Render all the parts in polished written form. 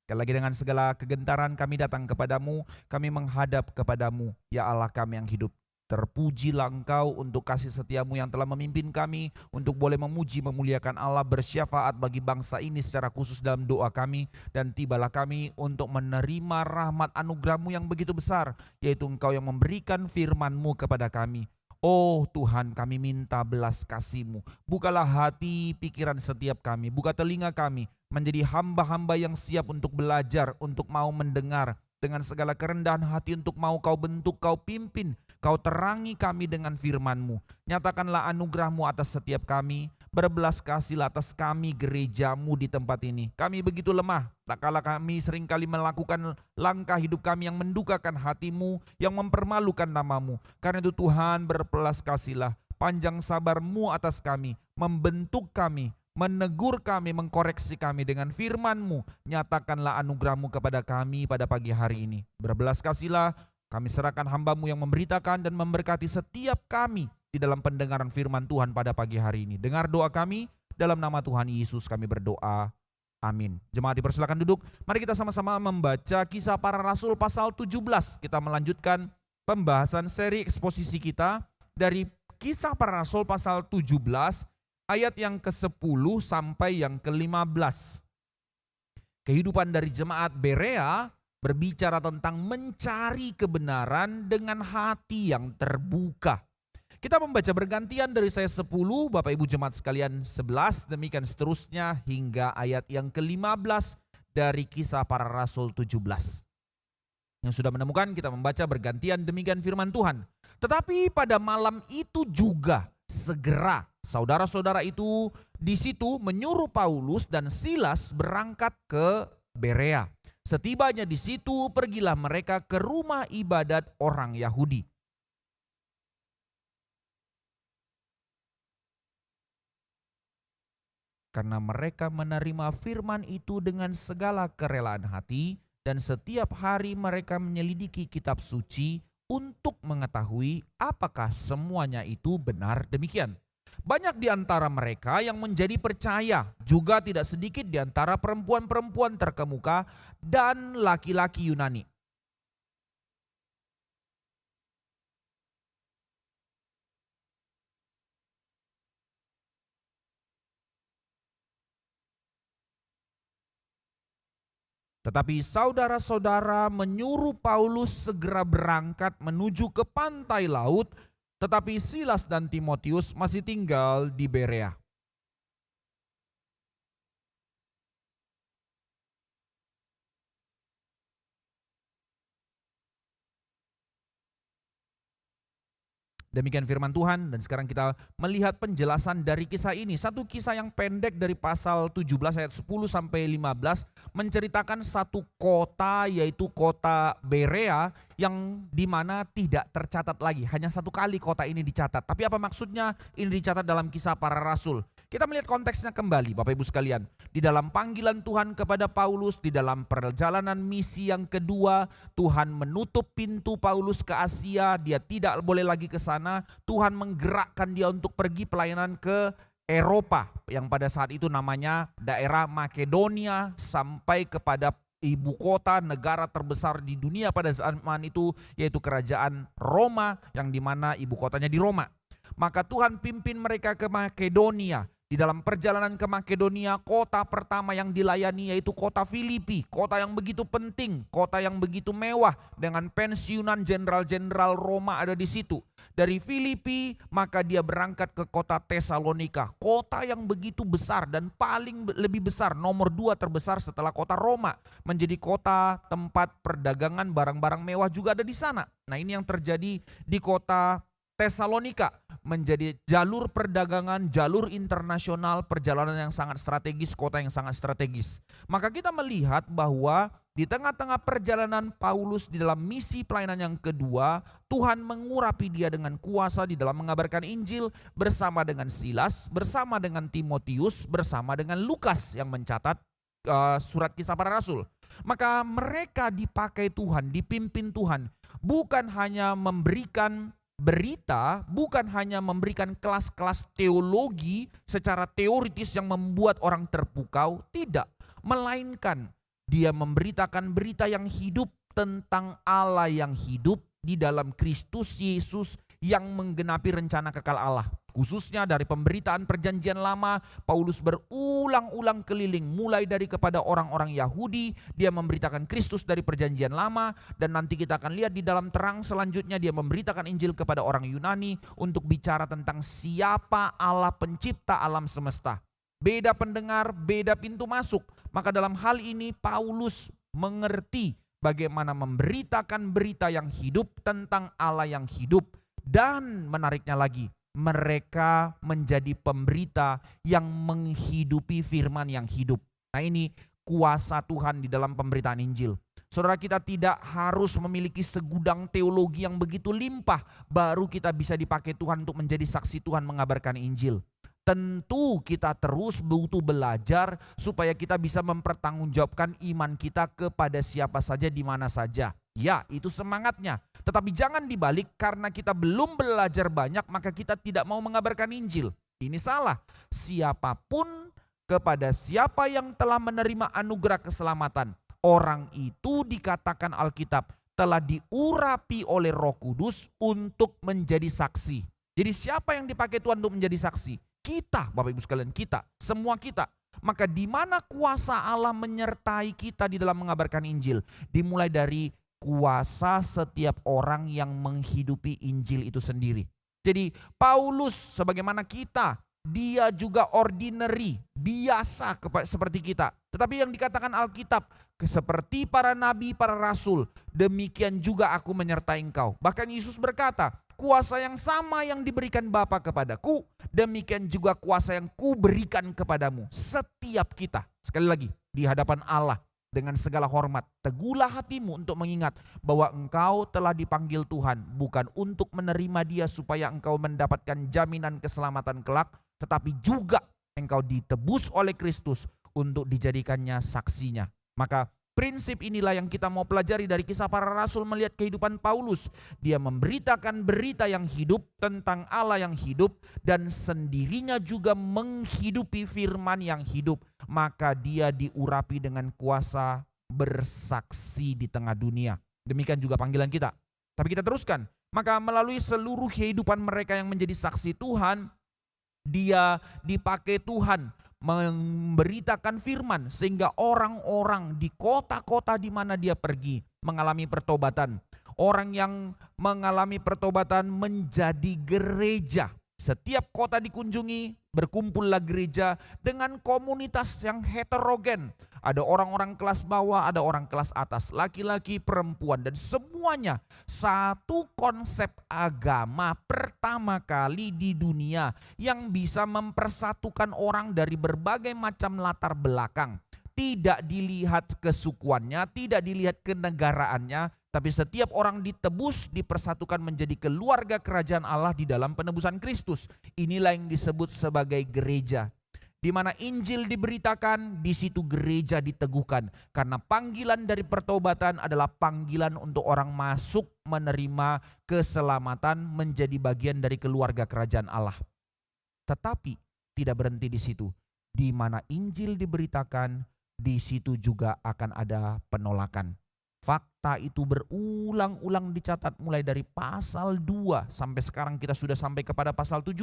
Sekali lagi dengan segala kegentaran kami datang kepadamu, kami menghadap kepadamu, ya Allah kami yang hidup. Terpujilah Engkau untuk kasih setiamu yang telah memimpin kami untuk boleh memuji memuliakan Allah, bersyafaat bagi bangsa ini secara khusus dalam doa kami. Dan tibalah kami untuk menerima rahmat anugerah-Mu yang begitu besar, yaitu Engkau yang memberikan firman-Mu kepada kami. Oh Tuhan, kami minta belas kasih-Mu. Bukalah hati pikiran setiap kami, buka telinga kami menjadi hamba-hamba yang siap untuk belajar, untuk mau mendengar dengan segala kerendahan hati, untuk mau Kau bentuk, Kau pimpin, Kau terangi kami dengan firman-Mu. Nyatakanlah anugerah-Mu atas setiap kami, berbelas kasihlah atas kami gereja-Mu di tempat ini. Kami begitu lemah, tak kalah kami seringkali melakukan langkah hidup kami yang mendukakan hati-Mu, yang mempermalukan nama-Mu. Karena itu Tuhan, berbelas kasihlah, panjang sabar-Mu atas kami, membentuk kami, menegur kami, mengkoreksi kami dengan firman-Mu. Nyatakanlah anugerah-Mu kepada kami pada pagi hari ini. Berbelas kasihlah, kami serahkan hamba-Mu yang memberitakan dan memberkati setiap kami di dalam pendengaran firman Tuhan pada pagi hari ini. Dengar doa kami, dalam nama Tuhan Yesus kami berdoa. Amin. Jemaat dipersilakan duduk. Mari kita sama-sama membaca Kisah Para Rasul pasal 17. Kita melanjutkan pembahasan seri eksposisi kita dari Kisah Para Rasul pasal 17. Ayat yang ke-10 sampai yang ke-15. Kehidupan dari jemaat Berea berbicara tentang mencari kebenaran dengan hati yang terbuka. Kita membaca bergantian dari saya 10, Bapak Ibu jemaat sekalian 11, demikian seterusnya hingga ayat yang ke-15 dari Kisah Para Rasul 17. Yang sudah menemukan, kita membaca bergantian demikian firman Tuhan. Tetapi pada malam itu juga segera saudara-saudara itu di situ menyuruh Paulus dan Silas berangkat ke Berea. Setibanya di situ, pergilah mereka ke rumah ibadat orang Yahudi. Karena mereka menerima firman itu dengan segala kerelaan hati, dan setiap hari mereka menyelidiki kitab suci untuk mengetahui apakah semuanya itu benar demikian. Banyak di antara mereka yang menjadi percaya, juga tidak sedikit di antara perempuan-perempuan terkemuka dan laki-laki Yunani. Tetapi saudara-saudara menyuruh Paulus segera berangkat menuju ke pantai laut, tetapi Silas dan Timotius masih tinggal di Berea. Demikian firman Tuhan, dan sekarang kita melihat penjelasan dari kisah ini. Satu kisah yang pendek dari pasal 17 ayat 10 sampai 15 menceritakan satu kota, yaitu kota Berea, yang dimana tidak tercatat lagi. Hanya satu kali kota ini dicatat. Tapi apa maksudnya ini dicatat dalam Kisah Para Rasul? Kita melihat konteksnya kembali Bapak Ibu sekalian. Di dalam panggilan Tuhan kepada Paulus, di dalam perjalanan misi yang kedua, Tuhan menutup pintu Paulus ke Asia. Dia tidak boleh lagi ke sana. Tuhan menggerakkan dia untuk pergi pelayanan ke Eropa, yang pada saat itu namanya daerah Makedonia, sampai kepada ibu kota negara terbesar di dunia pada zaman itu, yaitu kerajaan Roma, yang dimana ibu kotanya di Roma. Maka Tuhan pimpin mereka ke Makedonia. Di dalam perjalanan ke Makedonia, kota pertama yang dilayani yaitu kota Filipi. Kota yang begitu penting, kota yang begitu mewah, dengan pensiunan jenderal-jenderal Roma ada di situ. Dari Filipi maka dia berangkat ke kota Tesalonika, kota yang begitu besar dan paling lebih besar, nomor 2 terbesar setelah kota Roma. Menjadi kota tempat perdagangan barang-barang mewah juga ada di sana. Nah, ini yang terjadi di kota Tesalonika, menjadi jalur perdagangan, jalur internasional, perjalanan yang sangat strategis, kota yang sangat strategis. Maka kita melihat bahwa di tengah-tengah perjalanan Paulus di dalam misi pelayanan yang kedua, Tuhan mengurapi dia dengan kuasa di dalam mengabarkan Injil bersama dengan Silas, bersama dengan Timotius, bersama dengan Lukas yang mencatat surat Kisah Para Rasul. Maka mereka dipakai Tuhan, dipimpin Tuhan, bukan hanya memberikan berita, bukan hanya memberikan kelas-kelas teologi secara teoritis yang membuat orang terpukau, tidak. Melainkan Dia memberitakan berita yang hidup tentang Allah yang hidup di dalam Kristus Yesus yang menggenapi rencana kekal Allah. Khususnya dari pemberitaan perjanjian lama, Paulus berulang-ulang keliling mulai dari kepada orang-orang Yahudi, dia memberitakan Kristus dari perjanjian lama, dan nanti kita akan lihat di dalam terang selanjutnya dia memberitakan Injil kepada orang Yunani untuk bicara tentang siapa Allah pencipta alam semesta. Beda pendengar, beda pintu masuk. Maka dalam hal ini Paulus mengerti bagaimana memberitakan berita yang hidup tentang Allah yang hidup. Dan menariknya lagi, mereka menjadi pemberita yang menghidupi firman yang hidup. Nah, ini kuasa Tuhan di dalam pemberitaan Injil. Saudara, kita tidak harus memiliki segudang teologi yang begitu limpah baru kita bisa dipakai Tuhan untuk menjadi saksi Tuhan mengabarkan Injil. Tentu kita terus butuh belajar supaya kita bisa mempertanggungjawabkan iman kita kepada siapa saja di mana saja. Ya, itu semangatnya. Tetapi jangan dibalik karena kita belum belajar banyak maka kita tidak mau mengabarkan Injil. Ini salah. Siapapun kepada siapa yang telah menerima anugerah keselamatan, orang itu dikatakan Alkitab telah diurapi oleh Roh Kudus untuk menjadi saksi. Jadi siapa yang dipakai Tuhan untuk menjadi saksi? Kita, Bapak Ibu sekalian, kita, semua kita. Maka di mana kuasa Allah menyertai kita di dalam mengabarkan Injil? Dimulai dari kuasa setiap orang yang menghidupi Injil itu sendiri. Jadi Paulus sebagaimana kita, dia juga ordinary, biasa seperti kita. Tetapi yang dikatakan Alkitab, seperti para nabi, para rasul, demikian juga aku menyertai engkau. Bahkan Yesus berkata, kuasa yang sama yang diberikan Bapa kepadaku, demikian juga kuasa yang kuberikan kepadamu. Setiap kita, sekali lagi, di hadapan Allah, dengan segala hormat, teguhlah hatimu untuk mengingat bahwa engkau telah dipanggil Tuhan bukan untuk menerima Dia supaya engkau mendapatkan jaminan keselamatan kelak, tetapi juga engkau ditebus oleh Kristus untuk dijadikannya saksinya. Maka prinsip inilah yang kita mau pelajari dari kisah para rasul melihat kehidupan Paulus. Dia memberitakan berita yang hidup tentang Allah yang hidup dan sendirinya juga menghidupi firman yang hidup. Maka dia diurapi dengan kuasa bersaksi di tengah dunia. Demikian juga panggilan kita. Tapi kita teruskan. Maka melalui seluruh kehidupan mereka yang menjadi saksi Tuhan, dia dipakai Tuhan memberitakan firman sehingga orang-orang di kota-kota di mana dia pergi mengalami pertobatan. Orang yang mengalami pertobatan menjadi gereja. Setiap kota dikunjungi, berkumpullah gereja dengan komunitas yang heterogen. Ada orang-orang kelas bawah, ada orang kelas atas, laki-laki, perempuan, dan semuanya satu konsep agama pertama kali di dunia yang bisa mempersatukan orang dari berbagai macam latar belakang. Tidak dilihat kesukuannya, tidak dilihat kenegaraannya, tapi setiap orang ditebus, dipersatukan menjadi keluarga kerajaan Allah di dalam penebusan Kristus. Inilah yang disebut sebagai gereja. Di mana Injil diberitakan, di situ gereja diteguhkan. Karena panggilan dari pertobatan adalah panggilan untuk orang masuk menerima keselamatan menjadi bagian dari keluarga kerajaan Allah. Tetapi tidak berhenti di situ. Di mana Injil diberitakan, di situ juga akan ada penolakan. Fakta itu berulang-ulang dicatat mulai dari pasal 2 sampai sekarang kita sudah sampai kepada pasal 17.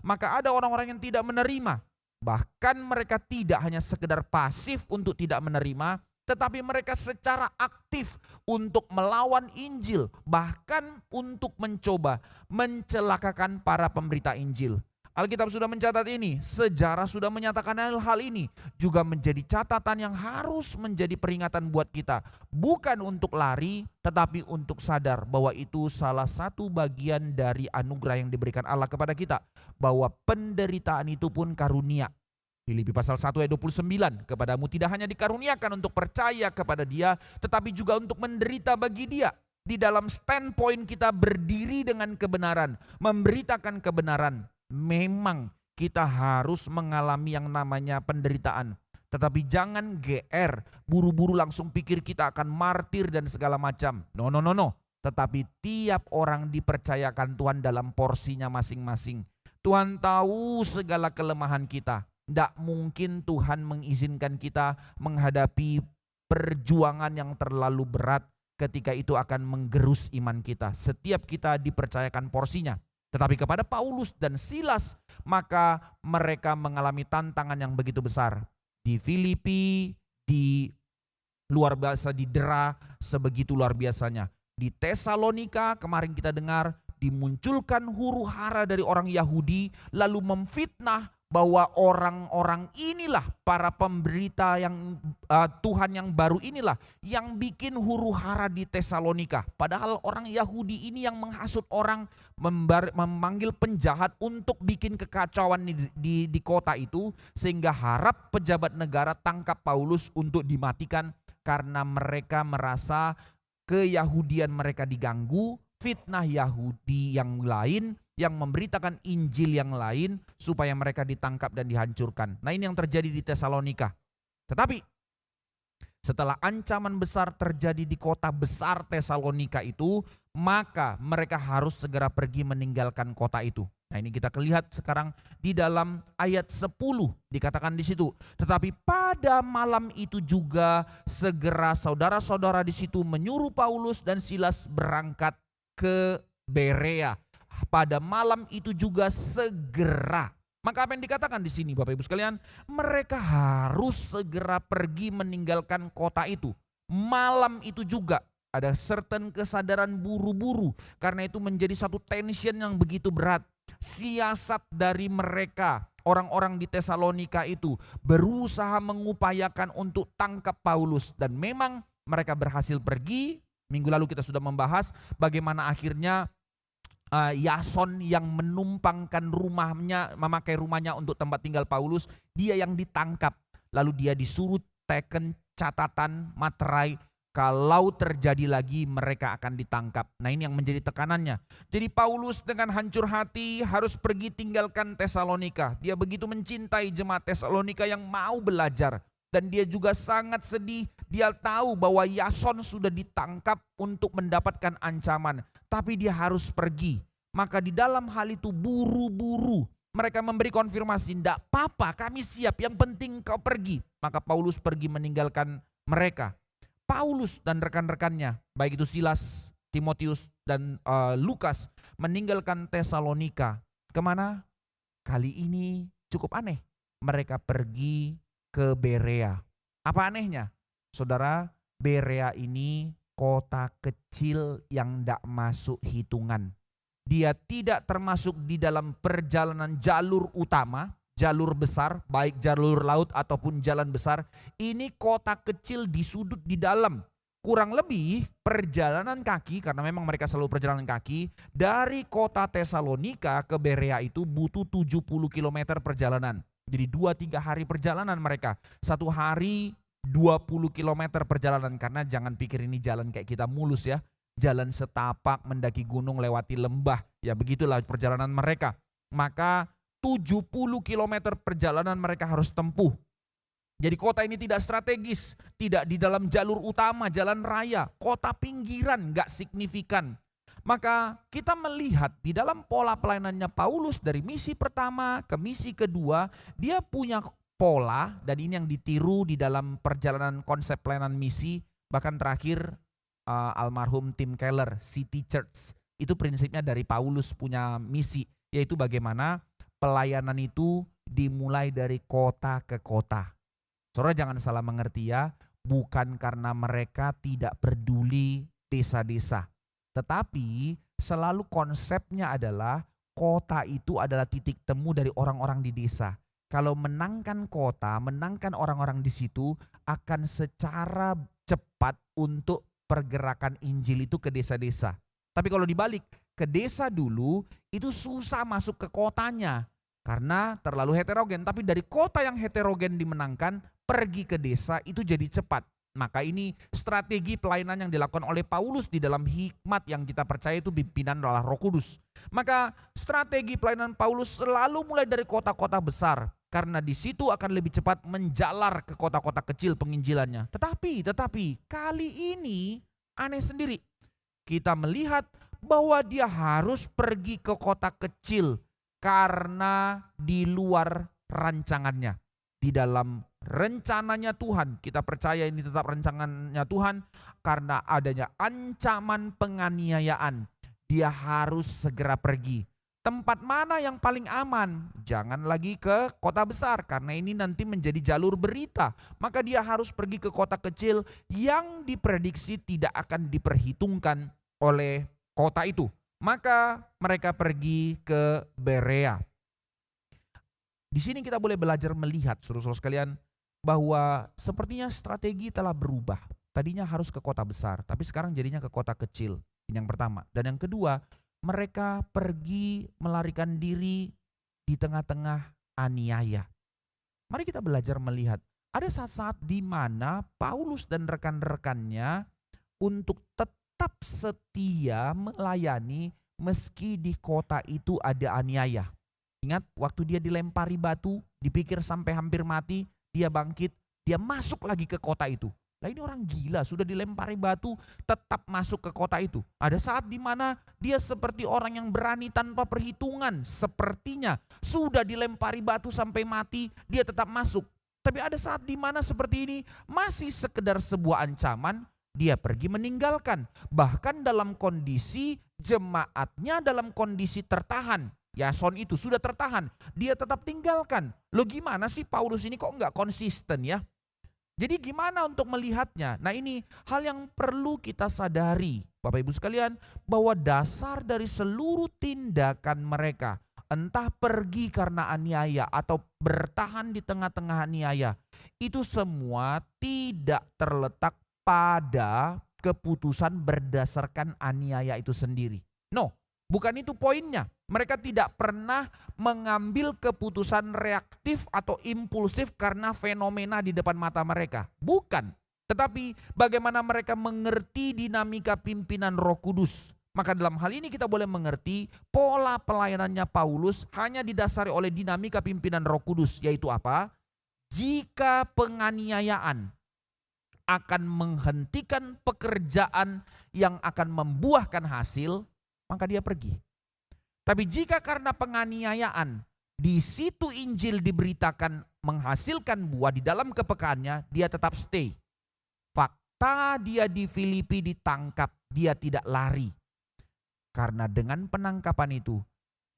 Maka ada orang-orang yang tidak menerima. Bahkan mereka tidak hanya sekedar pasif untuk tidak menerima, tetapi mereka secara aktif untuk melawan Injil. Bahkan untuk mencoba mencelakakan para pemberita Injil. Alkitab sudah mencatat ini, sejarah sudah menyatakan hal ini, juga menjadi catatan yang harus menjadi peringatan buat kita. Bukan untuk lari, tetapi untuk sadar bahwa itu salah satu bagian dari anugerah yang diberikan Allah kepada kita. Bahwa penderitaan itu pun karunia. Filipi pasal 1 ayat 29, kepadamu tidak hanya dikaruniakan untuk percaya kepada Dia, tetapi juga untuk menderita bagi Dia. Di dalam standpoint kita berdiri dengan kebenaran, memberitakan kebenaran. Memang kita harus mengalami yang namanya penderitaan. Tetapi jangan GR, buru-buru langsung pikir kita akan martir dan segala macam. No. Tetapi tiap orang dipercayakan Tuhan dalam porsinya masing-masing. Tuhan tahu segala kelemahan kita. Tidak mungkin Tuhan mengizinkan kita menghadapi perjuangan yang terlalu berat ketika itu akan menggerus iman kita. Setiap kita dipercayakan porsinya. Tetapi kepada Paulus dan Silas, maka mereka mengalami tantangan yang begitu besar. Di Filipi, di luar biasa didera sebegitu luar biasanya. Di Tesalonika kemarin kita dengar dimunculkan huru-hara dari orang Yahudi lalu memfitnah bahwa orang-orang inilah para pemberita yang Tuhan yang baru inilah yang bikin huru-hara di Tesalonika. Padahal orang Yahudi ini yang menghasut orang, memanggil penjahat untuk bikin kekacauan di kota itu, sehingga harap pejabat negara tangkap Paulus untuk dimatikan karena mereka merasa keyahudian mereka diganggu, fitnah Yahudi yang lain, yang memberitakan Injil yang lain supaya mereka ditangkap dan dihancurkan. Nah, ini yang terjadi di Tesalonika. Tetapi setelah ancaman besar terjadi di kota besar Tesalonika itu, maka mereka harus segera pergi meninggalkan kota itu. Nah, ini kita lihat sekarang di dalam ayat 10 dikatakan di situ. Tetapi pada malam itu juga segera saudara-saudara di situ menyuruh Paulus dan Silas berangkat ke Berea. Pada malam itu juga segera. Maka apa yang dikatakan di sini Bapak Ibu sekalian? Mereka harus segera pergi meninggalkan kota itu. Malam itu juga ada certain kesadaran buru-buru. Karena itu menjadi satu tension yang begitu berat. Siasat dari mereka, orang-orang di Tesalonika itu berusaha mengupayakan untuk tangkap Paulus. Dan memang mereka berhasil pergi. Minggu lalu kita sudah membahas bagaimana akhirnya Yason yang menumpangkan rumahnya, memakai rumahnya untuk tempat tinggal Paulus, dia yang ditangkap. Lalu dia disuruh teken catatan materai, kalau terjadi lagi mereka akan ditangkap. Nah, ini yang menjadi tekanannya. Jadi Paulus dengan hancur hati harus pergi tinggalkan Tesalonika. Dia begitu mencintai jemaat Tesalonika yang mau belajar. Dan dia juga sangat sedih. Dia tahu bahwa Yason sudah ditangkap untuk mendapatkan ancaman. Tapi dia harus pergi. Maka di dalam hal itu buru-buru mereka memberi konfirmasi. Tidak apa-apa, kami siap, yang penting kau pergi. Maka Paulus pergi meninggalkan mereka. Paulus dan rekan-rekannya, baik itu Silas, Timotius dan Lukas, meninggalkan Tesalonika. Kemana? Kali ini cukup aneh. Mereka pergi ke Berea. Apa anehnya? Saudara, Berea ini kota kecil yang tidak masuk hitungan. Dia tidak termasuk di dalam perjalanan jalur utama, jalur besar, baik jalur laut ataupun jalan besar. Ini kota kecil di sudut di dalam. Kurang lebih perjalanan kaki, karena memang mereka selalu perjalanan kaki, dari kota Tesalonika ke Berea itu butuh 70 km perjalanan. Jadi 2-3 hari perjalanan mereka. Satu hari 20 km perjalanan, karena jangan pikir ini jalan kayak kita mulus ya. Jalan setapak, mendaki gunung, lewati lembah. Ya begitulah perjalanan mereka. Maka 70 km perjalanan mereka harus tempuh. Jadi kota ini tidak strategis, tidak di dalam jalur utama, jalan raya. Kota pinggiran, gak signifikan. Maka kita melihat di dalam pola pelayanannya Paulus dari misi pertama ke misi kedua, dia punya pola, dan ini yang ditiru di dalam perjalanan konsep pelayanan misi. Bahkan terakhir almarhum Tim Keller, City Church, itu prinsipnya dari Paulus punya misi, yaitu bagaimana pelayanan itu dimulai dari kota ke kota. Saudara jangan salah mengerti ya, bukan karena mereka tidak peduli desa-desa. Tetapi selalu konsepnya adalah kota itu adalah titik temu dari orang-orang di desa. Kalau menangkan kota, menangkan orang-orang di situ, akan secara cepat untuk pergerakan Injil itu ke desa-desa. Tapi kalau dibalik, ke desa dulu itu susah masuk ke kotanya karena terlalu heterogen. Tapi dari kota yang heterogen dimenangkan, pergi ke desa itu jadi cepat. Maka ini strategi pelayanan yang dilakukan oleh Paulus di dalam hikmat yang kita percaya itu pimpinan oleh Roh Kudus. Maka strategi pelayanan Paulus selalu mulai dari kota-kota besar. Karena di situ akan lebih cepat menjalar ke kota-kota kecil penginjilannya. Tetapi kali ini aneh sendiri. Kita melihat bahwa dia harus pergi ke kota kecil karena di luar rancangannya. Di dalam rencananya Tuhan. Kita percaya ini tetap rencananya Tuhan karena adanya ancaman penganiayaan. Dia harus segera pergi. Tempat mana yang paling aman? Jangan lagi ke kota besar karena ini nanti menjadi jalur berita. Maka dia harus pergi ke kota kecil yang diprediksi tidak akan diperhitungkan oleh kota itu. Maka mereka pergi ke Berea. Di sini kita boleh belajar melihat, saudara-saudara sekalian, bahwa sepertinya strategi telah berubah. Tadinya harus ke kota besar, tapi sekarang jadinya ke kota kecil. Ini yang pertama. Dan yang kedua, mereka pergi melarikan diri di tengah-tengah aniaya. Mari kita belajar melihat, ada saat-saat di mana Paulus dan rekan-rekannya untuk tetap setia melayani meski di kota itu ada aniaya. Ingat waktu dia dilempari batu, dipikir sampai hampir mati, dia bangkit, dia masuk lagi ke kota itu. Lah ini orang gila, sudah dilempari batu, tetap masuk ke kota itu. Ada saat di mana dia seperti orang yang berani tanpa perhitungan. Sepertinya sudah dilempari batu sampai mati, dia tetap masuk. Tapi ada saat di mana seperti ini, masih sekedar sebuah ancaman, dia pergi meninggalkan. Bahkan dalam kondisi jemaatnya dalam kondisi tertahan. Yason itu sudah tertahan, dia tetap tinggalkan. Loh gimana sih Paulus ini kok enggak konsisten ya? Jadi gimana untuk melihatnya? Nah ini hal yang perlu kita sadari Bapak Ibu sekalian, bahwa dasar dari seluruh tindakan mereka, entah pergi karena aniaya atau bertahan di tengah-tengah aniaya, itu semua tidak terletak pada keputusan berdasarkan aniaya itu sendiri. No, bukan itu poinnya. Mereka tidak pernah mengambil keputusan reaktif atau impulsif karena fenomena di depan mata mereka. Bukan. Tetapi bagaimana mereka mengerti dinamika pimpinan Roh Kudus. Maka dalam hal ini kita boleh mengerti pola pelayanannya Paulus hanya didasari oleh dinamika pimpinan Roh Kudus. Yaitu apa? Jika penganiayaan akan menghentikan pekerjaan yang akan membuahkan hasil, maka dia pergi. Tapi jika karena penganiayaan di situ Injil diberitakan menghasilkan buah di dalam kepekaannya, dia tetap stay. Fakta dia di Filipi ditangkap, dia tidak lari. Karena dengan penangkapan itu,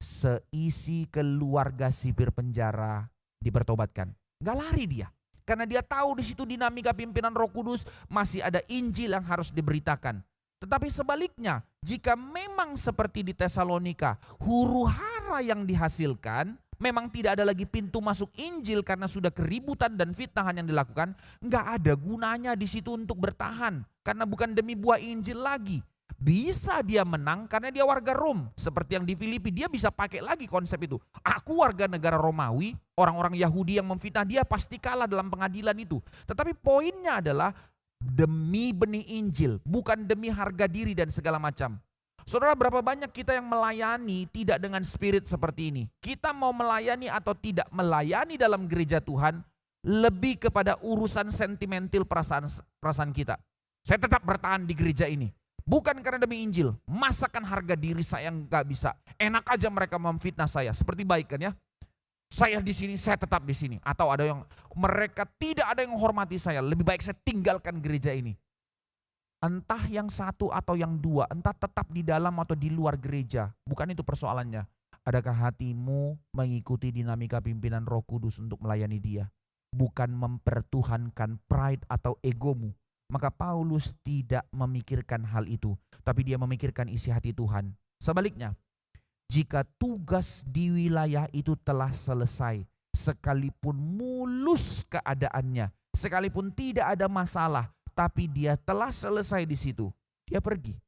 seisi keluarga sipir penjara dipertobatkan. Gak lari dia. Karena dia tahu di situ dinamika pimpinan Roh Kudus, masih ada Injil yang harus diberitakan. Tetapi sebaliknya, jika memang seperti di Tesalonika, huru hara yang dihasilkan, memang tidak ada lagi pintu masuk Injil karena sudah keributan dan fitnahan yang dilakukan, nggak ada gunanya di situ untuk bertahan. Karena bukan demi buah Injil lagi. Bisa dia menang karena dia warga Rom. Seperti yang di Filipi, dia bisa pakai lagi konsep itu. Aku warga negara Romawi, orang-orang Yahudi yang memfitnah dia pasti kalah dalam pengadilan itu. Tetapi poinnya adalah, demi benih Injil, bukan demi harga diri dan segala macam. Saudara, berapa banyak kita yang melayani tidak dengan spirit seperti ini. Kita mau melayani atau tidak melayani dalam gereja Tuhan, lebih kepada urusan sentimental perasaan kita. Saya tetap bertahan di gereja ini. Bukan karena demi Injil, masakan harga diri saya nggak bisa. Enak aja mereka memfitnah saya, seperti baik kan ya. Saya di sini, saya tetap di sini. Atau ada yang mereka tidak ada yang menghormati saya. Lebih baik saya tinggalkan gereja ini. Entah yang satu atau yang dua, entah tetap di dalam atau di luar gereja. Bukan itu persoalannya. Adakah hatimu mengikuti dinamika pimpinan Roh Kudus untuk melayani dia? Bukan mempertuhankan pride atau egomu. Maka Paulus tidak memikirkan hal itu. Tapi dia memikirkan isi hati Tuhan. Sebaliknya, jika tugas di wilayah itu telah selesai, sekalipun mulus keadaannya, sekalipun tidak ada masalah, tapi dia telah selesai di situ, dia pergi.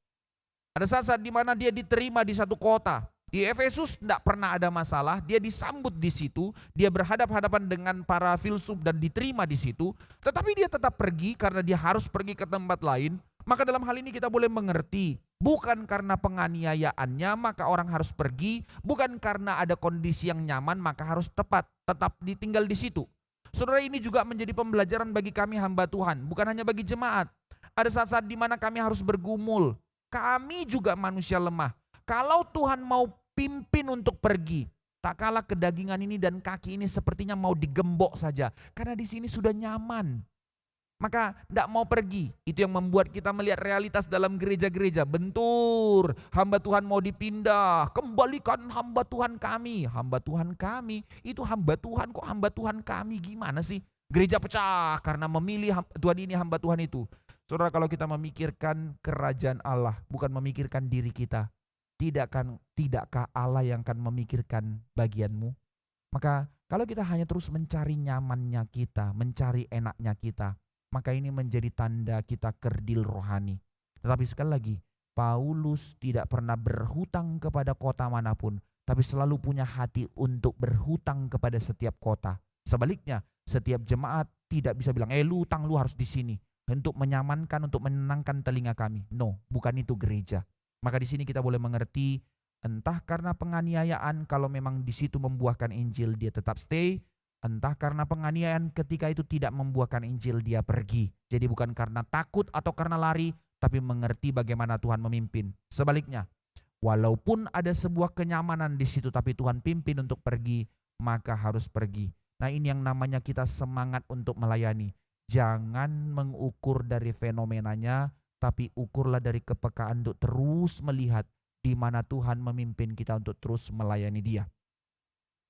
Ada saat-saat di mana dia diterima di satu kota. Di Efesus tidak pernah ada masalah, dia disambut di situ, dia berhadap-hadapan dengan para filsuf dan diterima di situ, tetapi dia tetap pergi karena dia harus pergi ke tempat lain. Maka dalam hal ini kita boleh mengerti, bukan karena penganiayaannya maka orang harus pergi, bukan karena ada kondisi yang nyaman maka harus tetap ditinggal di situ. Saudara, ini juga menjadi pembelajaran bagi kami hamba Tuhan, bukan hanya bagi jemaat. Ada saat-saat di mana kami harus bergumul, kami juga manusia lemah. Kalau Tuhan mau pimpin untuk pergi, Tak kalah kedagingan ini dan kaki ini sepertinya mau digembok saja. Karena di sini sudah nyaman. Maka tidak mau pergi. Itu yang membuat kita melihat realitas dalam gereja-gereja. Bentur, hamba Tuhan mau dipindah. Kembalikan hamba Tuhan kami. Hamba Tuhan kami, itu hamba Tuhan kok hamba Tuhan kami. Gimana sih? Gereja pecah karena memilih Tuhan ini hamba Tuhan itu. Saudara, kalau kita memikirkan kerajaan Allah, bukan memikirkan diri kita. Tidakkah Allah yang akan memikirkan bagianmu? Maka kalau kita hanya terus mencari nyamannya kita, mencari enaknya kita, maka ini menjadi tanda kita kerdil rohani. Tetapi sekali lagi, Paulus tidak pernah berhutang kepada kota manapun, tapi selalu punya hati untuk berhutang kepada setiap kota. Sebaliknya, setiap jemaat tidak bisa bilang, lu hutang lu harus di sini untuk menyamankan, untuk menenangkan telinga kami. No, bukan itu gereja. Maka di sini kita boleh mengerti, entah karena penganiayaan, kalau memang di situ membuahkan Injil dia tetap stay. Entah karena penganiayaan ketika itu tidak membuahkan Injil dia pergi. Jadi bukan karena takut atau karena lari, tapi mengerti bagaimana Tuhan memimpin. Sebaliknya, walaupun ada sebuah kenyamanan di situ tapi Tuhan pimpin untuk pergi, maka harus pergi. Nah, ini yang namanya kita semangat untuk melayani. Jangan mengukur dari fenomenanya, tapi ukurlah dari kepekaan untuk terus melihat di mana Tuhan memimpin kita untuk terus melayani Dia.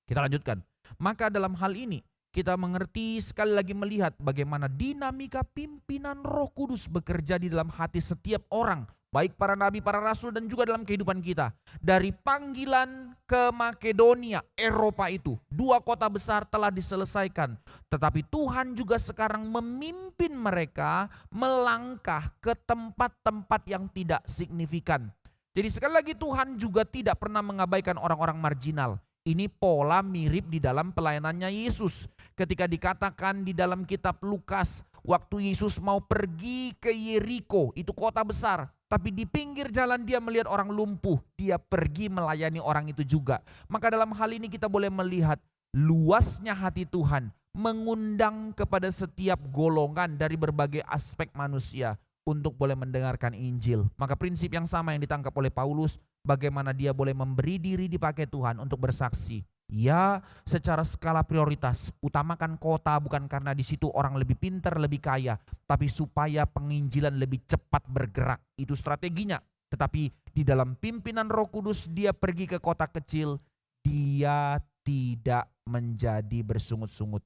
Kita lanjutkan. Maka dalam hal ini kita mengerti, sekali lagi melihat bagaimana dinamika pimpinan Roh Kudus bekerja di dalam hati setiap orang, baik para nabi, para rasul, dan juga dalam kehidupan kita. Dari panggilan ke Makedonia, Eropa itu, 2 kota besar telah diselesaikan. Tetapi Tuhan juga sekarang memimpin mereka melangkah ke tempat-tempat yang tidak signifikan. Jadi sekali lagi Tuhan juga tidak pernah mengabaikan orang-orang marginal. Ini pola mirip di dalam pelayanannya Yesus. Ketika dikatakan di dalam kitab Lukas, waktu Yesus mau pergi ke Yeriko, itu kota besar. Tapi di pinggir jalan dia melihat orang lumpuh, dia pergi melayani orang itu juga. Maka dalam hal ini kita boleh melihat luasnya hati Tuhan, mengundang kepada setiap golongan dari berbagai aspek manusia untuk boleh mendengarkan Injil. Maka prinsip yang sama yang ditangkap oleh Paulus, bagaimana dia boleh memberi diri dipakai Tuhan untuk bersaksi. Ya, secara skala prioritas, utamakan kota bukan karena di situ orang lebih pintar, lebih kaya, tapi supaya penginjilan lebih cepat bergerak. Itu strateginya. Tetapi di dalam pimpinan Roh Kudus dia pergi ke kota kecil, dia tidak menjadi bersungut-sungut.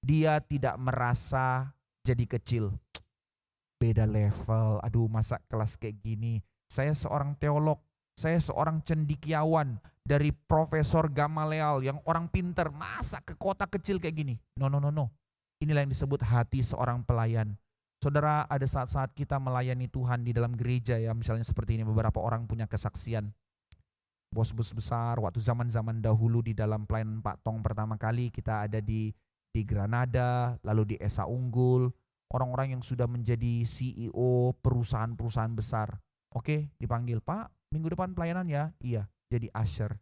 Dia tidak merasa jadi kecil. Beda level, aduh masa kelas kayak gini. Saya seorang teolog, saya seorang cendekiawan dari Profesor Gamaliel yang orang pintar, masa ke kota kecil kayak gini? No. Inilah yang disebut hati seorang pelayan. Saudara, ada saat-saat kita melayani Tuhan di dalam gereja ya, misalnya seperti ini, beberapa orang punya kesaksian. Bos-bos besar, waktu zaman-zaman dahulu di dalam pelayanan Pak Tong pertama kali kita ada di Granada, lalu di Esa Unggul, orang-orang yang sudah menjadi CEO perusahaan-perusahaan besar. Oke, dipanggil, Pak, minggu depan pelayanan ya? Iya, jadi usher.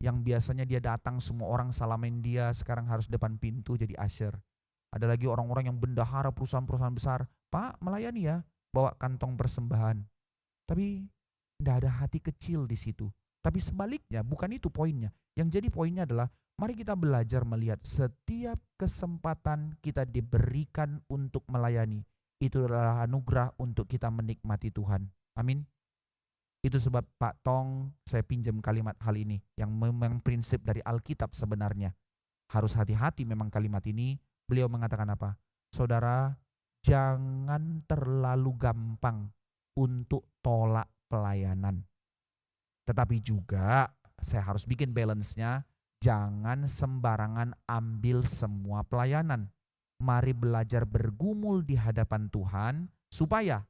Yang biasanya dia datang semua orang salamin dia, sekarang harus depan pintu jadi usher. Ada lagi orang-orang yang bendahara perusahaan-perusahaan besar, Pak melayani ya, bawa kantong persembahan. Tapi tidak ada hati kecil di situ. Tapi sebaliknya, bukan itu poinnya. Yang jadi poinnya adalah, mari kita belajar melihat setiap kesempatan kita diberikan untuk melayani. Itu adalah anugerah untuk kita menikmati Tuhan. Amin. Itu sebab Pak Tong, saya pinjam kalimat hal ini. Yang memang prinsip dari Alkitab sebenarnya. Harus hati-hati memang kalimat ini. Beliau mengatakan apa? Saudara, jangan terlalu gampang untuk tolak pelayanan. Tetapi juga saya harus bikin balance-nya. Jangan sembarangan ambil semua pelayanan. Mari belajar bergumul di hadapan Tuhan supaya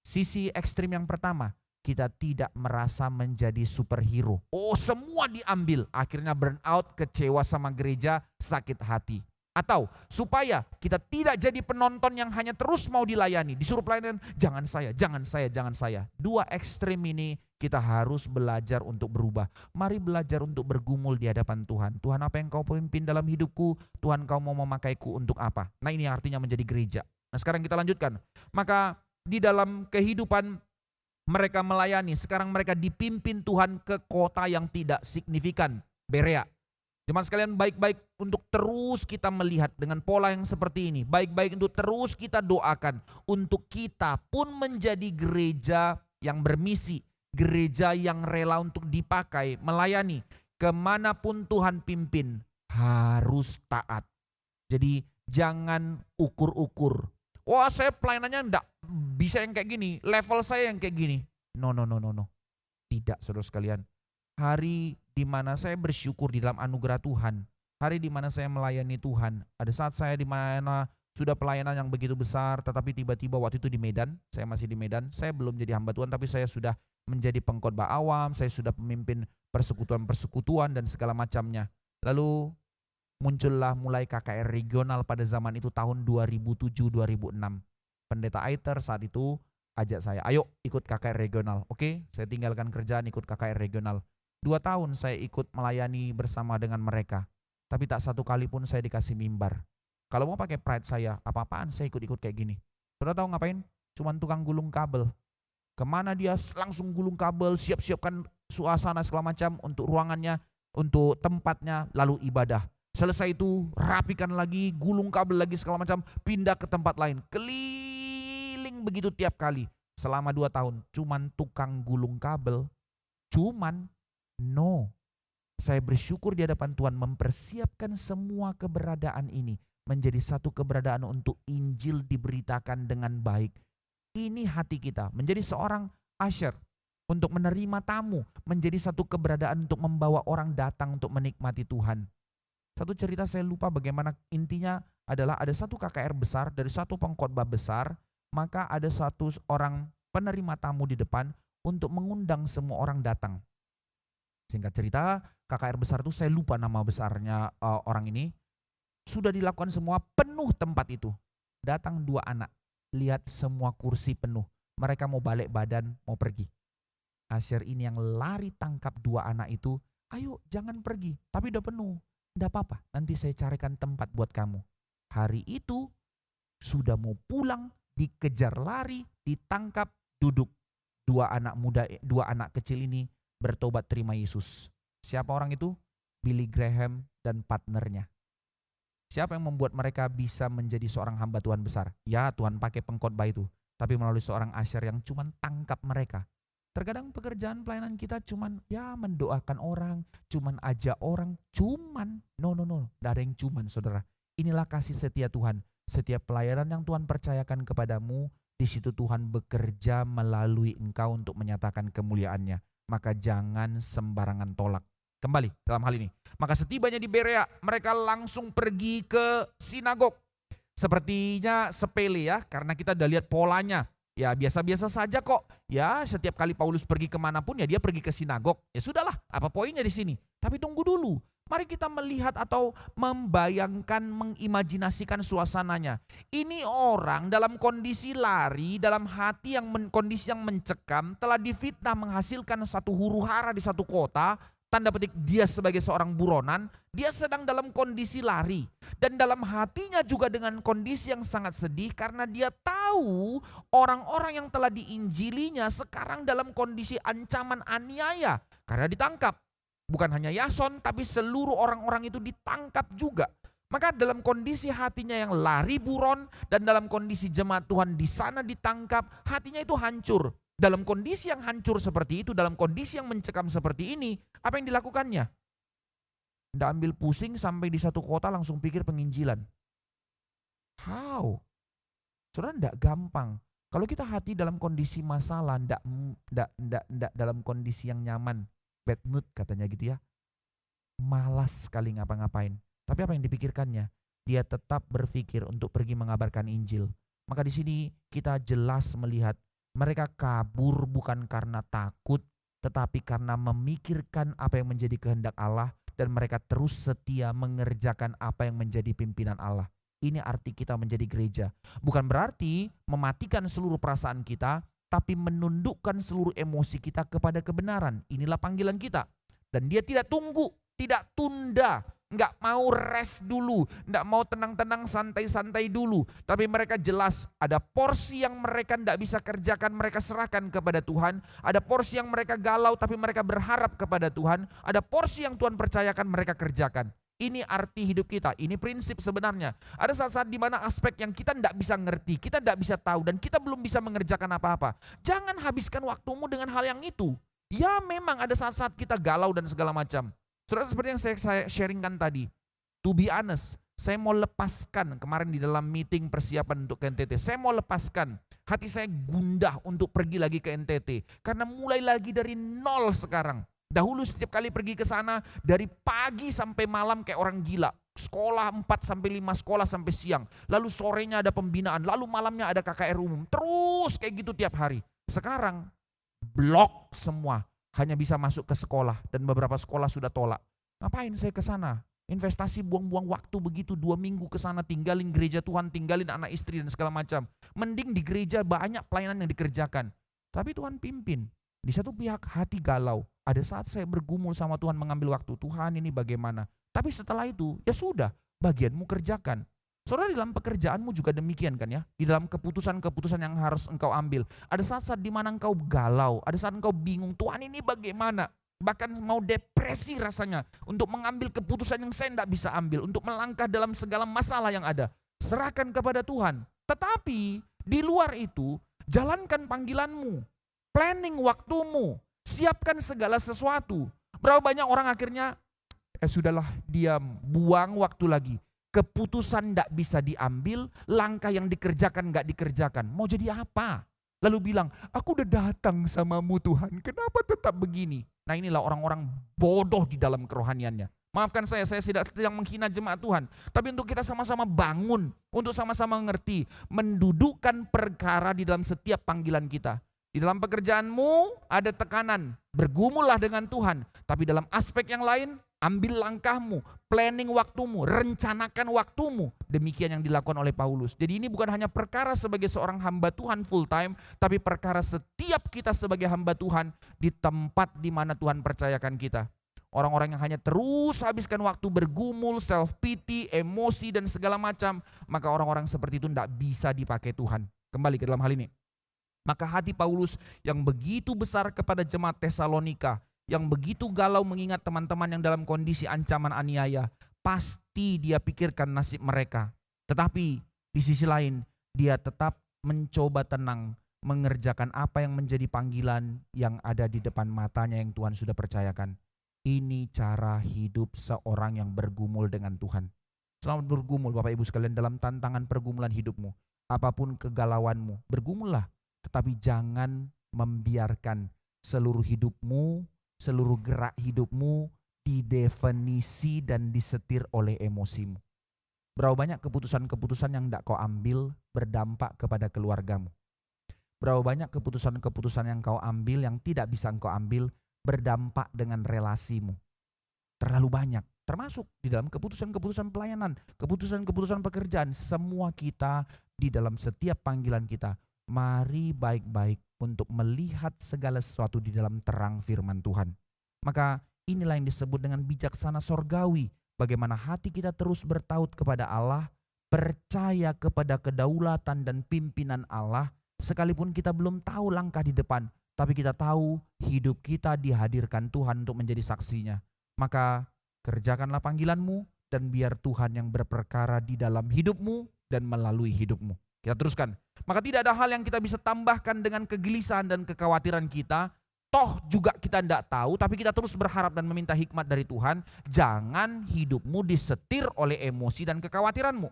sisi ekstrim yang pertama, kita tidak merasa menjadi superhero. Oh, semua diambil, akhirnya burn out, kecewa sama gereja, sakit hati. Atau supaya kita tidak jadi penonton yang hanya terus mau dilayani, disuruh pelayanan, jangan saya. 2 ekstrim ini kita harus belajar untuk berubah. Mari belajar untuk bergumul di hadapan Tuhan. Tuhan, apa yang kau pimpin dalam hidupku? Tuhan, kau mau memakaiku untuk apa? Nah, ini artinya menjadi gereja. Nah, sekarang kita lanjutkan. Maka di dalam kehidupan Mereka melayani, sekarang mereka dipimpin Tuhan ke kota yang tidak signifikan, Berea. Jemaat sekalian, baik-baik untuk terus kita melihat dengan pola yang seperti ini. Baik-baik untuk terus kita doakan untuk kita pun menjadi gereja yang bermisi. Gereja yang rela untuk dipakai, melayani. Kemanapun Tuhan pimpin, harus taat. Jadi jangan ukur-ukur. Wah, saya pelayanannya enggak bisa yang kayak gini, level saya yang kayak gini. No. Tidak, saudara sekalian. Hari di mana saya bersyukur di dalam anugerah Tuhan. Hari di mana saya melayani Tuhan. Ada saat saya di mana sudah pelayanan yang begitu besar, tetapi tiba-tiba waktu itu di Medan, saya masih di Medan, saya belum jadi hamba Tuhan, tapi saya sudah menjadi pengkhotbah awam, saya sudah pemimpin persekutuan-persekutuan dan segala macamnya. Lalu muncullah mulai KKR regional pada zaman itu tahun 2007-2006. Pendeta Aiter saat itu ajak saya, ayo ikut KKR regional. Oke, saya tinggalkan kerjaan ikut KKR regional. 2 tahun saya ikut melayani bersama dengan mereka. Tapi tak satu kali pun saya dikasih mimbar. Kalau mau pakai pride saya, apa-apaan saya ikut-ikut kayak gini. Saudara tahu ngapain? Cuman tukang gulung kabel. Kemana dia langsung gulung kabel, siap-siapkan suasana segala macam untuk ruangannya, untuk tempatnya, lalu ibadah. Selesai itu rapikan lagi, gulung kabel lagi segala macam, pindah ke tempat lain. Keliling begitu tiap kali. Selama 2 tahun, cuman tukang gulung kabel. No. Saya bersyukur di hadapan Tuhan mempersiapkan semua keberadaan ini menjadi satu keberadaan untuk Injil diberitakan dengan baik. Ini hati kita menjadi seorang usher untuk menerima tamu, menjadi satu keberadaan untuk membawa orang datang untuk menikmati Tuhan. Satu cerita saya lupa bagaimana, intinya adalah ada satu KKR besar dari satu pengkhotbah besar, maka ada satu orang penerima tamu di depan untuk mengundang semua orang datang. Singkat cerita, KKR besar itu saya lupa nama besarnya orang ini. Sudah dilakukan semua, penuh tempat itu. Datang 2 anak, lihat semua kursi penuh. Mereka mau balik badan, mau pergi. Asher ini yang lari tangkap 2 anak itu, ayo jangan pergi, tapi udah penuh. Enggak apa-apa, nanti saya carikan tempat buat kamu. Hari itu sudah mau pulang, dikejar lari, ditangkap, duduk. 2 anak muda, 2 anak kecil ini bertobat terima Yesus. Siapa orang itu? Billy Graham dan partnernya. Siapa yang membuat mereka bisa menjadi seorang hamba Tuhan besar? Ya, Tuhan pakai pengkhotbah itu, tapi melalui seorang asher yang cuman tangkap mereka. Terkadang pekerjaan pelayanan kita cuman ya mendoakan orang, cuman ajak orang, no, tidak ada yang cuman, saudara. Inilah kasih setia Tuhan. Setiap pelayanan yang Tuhan percayakan kepadamu, di situ Tuhan bekerja melalui engkau untuk menyatakan kemuliaannya. Maka jangan sembarangan tolak. Kembali dalam hal ini. Maka setibanya di Berea, mereka langsung pergi ke sinagog. Sepertinya sepele ya, karena kita udah lihat polanya. Ya biasa-biasa saja kok. Ya setiap kali Paulus pergi kemanapun ya dia pergi ke sinagog. Ya sudahlah, apa poinnya di sini? Tapi tunggu dulu. Mari kita melihat atau membayangkan, mengimajinasikan suasananya. Ini orang dalam kondisi lari, dalam hati yang kondisi yang mencekam, telah difitnah menghasilkan satu huru-hara di satu kota. Tanda petik dia sebagai seorang buronan, dia sedang dalam kondisi lari. Dan dalam hatinya juga dengan kondisi yang sangat sedih karena dia tahu orang-orang yang telah diinjilinya sekarang dalam kondisi ancaman aniaya karena ditangkap. Bukan hanya Yason, tapi seluruh orang-orang itu ditangkap juga. Maka dalam kondisi hatinya yang lari buron dan dalam kondisi jemaat Tuhan di sana ditangkap, hatinya itu hancur. Dalam kondisi yang hancur seperti itu, dalam kondisi yang mencekam seperti ini, apa yang dilakukannya? Nggak ambil pusing sampai di satu kota langsung pikir penginjilan. How? Saudara, nggak gampang. Kalau kita hati dalam kondisi masalah, nggak dalam kondisi yang nyaman. Bad mood katanya gitu ya. Malas sekali ngapa-ngapain. Tapi apa yang dipikirkannya? Dia tetap berpikir untuk pergi mengabarkan Injil. Maka di sini kita jelas melihat mereka kabur bukan karena takut, tetapi karena memikirkan apa yang menjadi kehendak Allah dan mereka terus setia mengerjakan apa yang menjadi pimpinan Allah. Ini arti kita menjadi gereja. Bukan berarti mematikan seluruh perasaan kita, tapi menundukkan seluruh emosi kita kepada kebenaran. Inilah panggilan kita. Dan dia tidak tunggu, tidak tunda. nggak mau rest dulu, nggak mau tenang-tenang santai-santai dulu. Tapi mereka jelas ada porsi yang mereka nggak bisa kerjakan, mereka serahkan kepada Tuhan. Ada porsi yang mereka galau tapi mereka berharap kepada Tuhan. Ada porsi yang Tuhan percayakan mereka kerjakan. Ini arti hidup kita, ini prinsip sebenarnya. Ada saat-saat di mana aspek yang kita tidak bisa ngerti, kita tidak bisa tahu, dan kita belum bisa mengerjakan apa-apa. Jangan habiskan waktumu dengan hal yang itu. Ya memang ada saat-saat kita galau dan segala macam. Saudara, seperti yang saya sharingkan tadi, to be honest, saya mau lepaskan kemarin di dalam meeting persiapan untuk ke NTT, saya mau lepaskan, hati saya gundah untuk pergi lagi ke NTT. Karena mulai lagi dari nol sekarang. Dahulu setiap kali pergi ke sana dari pagi sampai malam kayak orang gila. Sekolah 4 sampai 5 sekolah sampai siang. Lalu sorenya ada pembinaan, lalu malamnya ada KKR umum. Terus kayak gitu tiap hari. Sekarang blok semua. Hanya bisa masuk ke sekolah dan beberapa sekolah sudah tolak. Ngapain saya ke sana? Investasi buang-buang waktu begitu 2 minggu ke sana, tinggalin gereja Tuhan, tinggalin anak istri dan segala macam. Mending di gereja banyak pelayanan yang dikerjakan. Tapi Tuhan pimpin. Di satu pihak hati galau. Ada saat saya bergumul sama Tuhan mengambil waktu. Tuhan ini bagaimana? Tapi setelah itu ya sudah, bagianmu kerjakan. Saudara, di dalam pekerjaanmu juga demikian kan ya. Di dalam keputusan-keputusan yang harus engkau ambil. Ada saat-saat di mana engkau galau. Ada saat engkau bingung, Tuhan ini bagaimana? Bahkan mau depresi rasanya. Untuk mengambil keputusan yang saya tidak bisa ambil. Untuk melangkah dalam segala masalah yang ada. Serahkan kepada Tuhan. Tetapi di luar itu, jalankan panggilanmu. Planning waktumu, siapkan segala sesuatu. Berapa banyak orang akhirnya, sudahlah diam, buang waktu lagi. Keputusan tidak bisa diambil, langkah yang dikerjakan nggak dikerjakan. Mau jadi apa? Lalu bilang, aku udah datang samamu Tuhan, kenapa tetap begini? Nah inilah orang-orang bodoh di dalam kerohaniannya. Maafkan saya tidak menghina jemaat Tuhan. Tapi untuk kita sama-sama bangun, untuk sama-sama mengerti, mendudukkan perkara di dalam setiap panggilan kita. Di dalam pekerjaanmu ada tekanan, bergumullah dengan Tuhan. Tapi dalam aspek yang lain, ambil langkahmu, planning waktumu, rencanakan waktumu. Demikian yang dilakukan oleh Paulus. Jadi ini bukan hanya perkara sebagai seorang hamba Tuhan full time, tapi perkara setiap kita sebagai hamba Tuhan di tempat di mana Tuhan percayakan kita. Orang-orang yang hanya terus habiskan waktu bergumul, self pity, emosi dan segala macam, maka orang-orang seperti itu tidak bisa dipakai Tuhan. Kembali ke dalam hal ini. Maka hati Paulus yang begitu besar kepada jemaat Tesalonika, yang begitu galau mengingat teman-teman yang dalam kondisi ancaman aniaya, pasti dia pikirkan nasib mereka. Tetapi di sisi lain, dia tetap mencoba tenang, mengerjakan apa yang menjadi panggilan yang ada di depan matanya yang Tuhan sudah percayakan. Ini cara hidup seorang yang bergumul dengan Tuhan. Selamat bergumul Bapak Ibu sekalian dalam tantangan pergumulan hidupmu. Apapun kegalauanmu, bergumullah. Tetapi jangan membiarkan seluruh hidupmu, seluruh gerak hidupmu didefinisi dan disetir oleh emosimu. Berapa banyak keputusan-keputusan yang tidak kau ambil berdampak kepada keluargamu. Berapa banyak keputusan-keputusan yang kau ambil yang tidak bisa kau ambil berdampak dengan relasimu. Terlalu banyak, termasuk di dalam keputusan-keputusan pelayanan, keputusan-keputusan pekerjaan. Semua kita di dalam setiap panggilan kita, mari baik-baik untuk melihat segala sesuatu di dalam terang firman Tuhan. Maka inilah yang disebut dengan bijaksana sorgawi. Bagaimana hati kita terus bertaut kepada Allah, percaya kepada kedaulatan dan pimpinan Allah, sekalipun kita belum tahu langkah di depan, tapi kita tahu hidup kita dihadirkan Tuhan untuk menjadi saksinya. Maka kerjakanlah panggilanmu dan biar Tuhan yang berperkara di dalam hidupmu dan melalui hidupmu. Kita teruskan. Maka tidak ada hal yang kita bisa tambahkan dengan kegelisahan dan kekhawatiran kita. Toh juga kita tidak tahu, tapi kita terus berharap dan meminta hikmat dari Tuhan. Jangan hidupmu disetir oleh emosi dan kekhawatiranmu.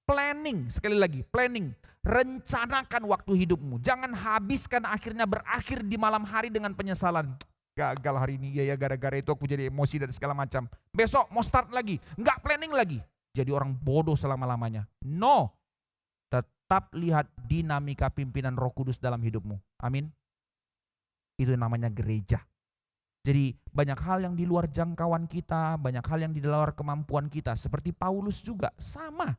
Planning, sekali lagi, planning. Rencanakan waktu hidupmu. Jangan habiskan akhirnya berakhir di malam hari dengan penyesalan. Gagal hari ini, ya gara-gara itu aku jadi emosi dan segala macam. Besok mau start lagi, enggak planning lagi. Jadi orang bodoh selama-lamanya. No. Tetap lihat dinamika pimpinan Roh Kudus dalam hidupmu. Amin. Itu namanya gereja. Jadi banyak hal yang di luar jangkauan kita, banyak hal yang di luar kemampuan kita. Seperti Paulus juga sama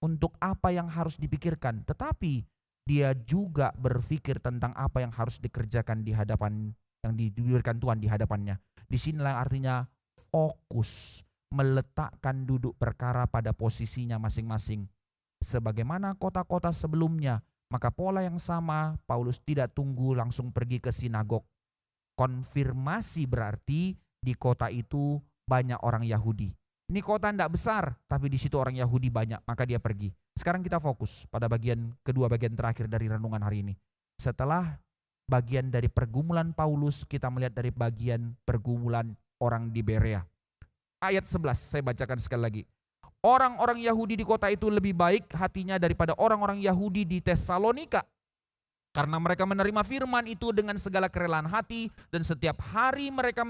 untuk apa yang harus dipikirkan. Tetapi dia juga berpikir tentang apa yang harus dikerjakan di hadapan, yang diberikan Tuhan di hadapannya. Di sinilah artinya fokus. meletakkan duduk perkara pada posisinya masing-masing. Sebagaimana kota-kota sebelumnya, maka pola yang sama Paulus tidak tunggu langsung pergi ke sinagog. Konfirmasi berarti di kota itu banyak orang Yahudi. Ini kota tidak besar, tapi di situ orang Yahudi banyak, maka dia pergi. Sekarang kita fokus pada kedua bagian terakhir dari renungan hari ini. Setelah bagian dari pergumulan Paulus, kita melihat dari bagian pergumulan orang di Berea. Ayat 11 saya bacakan sekali lagi. Orang-orang Yahudi di kota itu lebih baik hatinya daripada orang-orang Yahudi di Tesalonika. Karena mereka menerima firman itu dengan segala kerelaan hati dan setiap hari mereka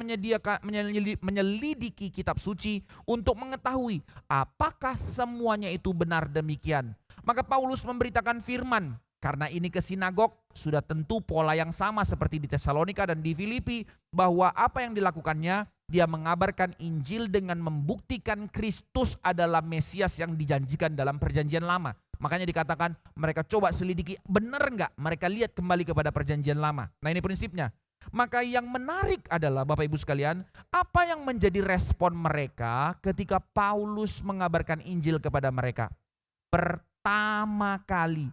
menyelidiki kitab suci untuk mengetahui apakah semuanya itu benar demikian. Maka Paulus memberitakan firman. Karena ini ke sinagog, sudah tentu pola yang sama seperti di Tesalonika dan di Filipi, bahwa apa yang dilakukannya, dia mengabarkan Injil dengan membuktikan Kristus adalah Mesias yang dijanjikan dalam perjanjian lama. Makanya dikatakan mereka coba selidiki benar enggak, mereka lihat kembali kepada perjanjian lama. Nah ini prinsipnya. Maka yang menarik adalah Bapak Ibu sekalian, apa yang menjadi respon mereka ketika Paulus mengabarkan Injil kepada mereka? Pertama kali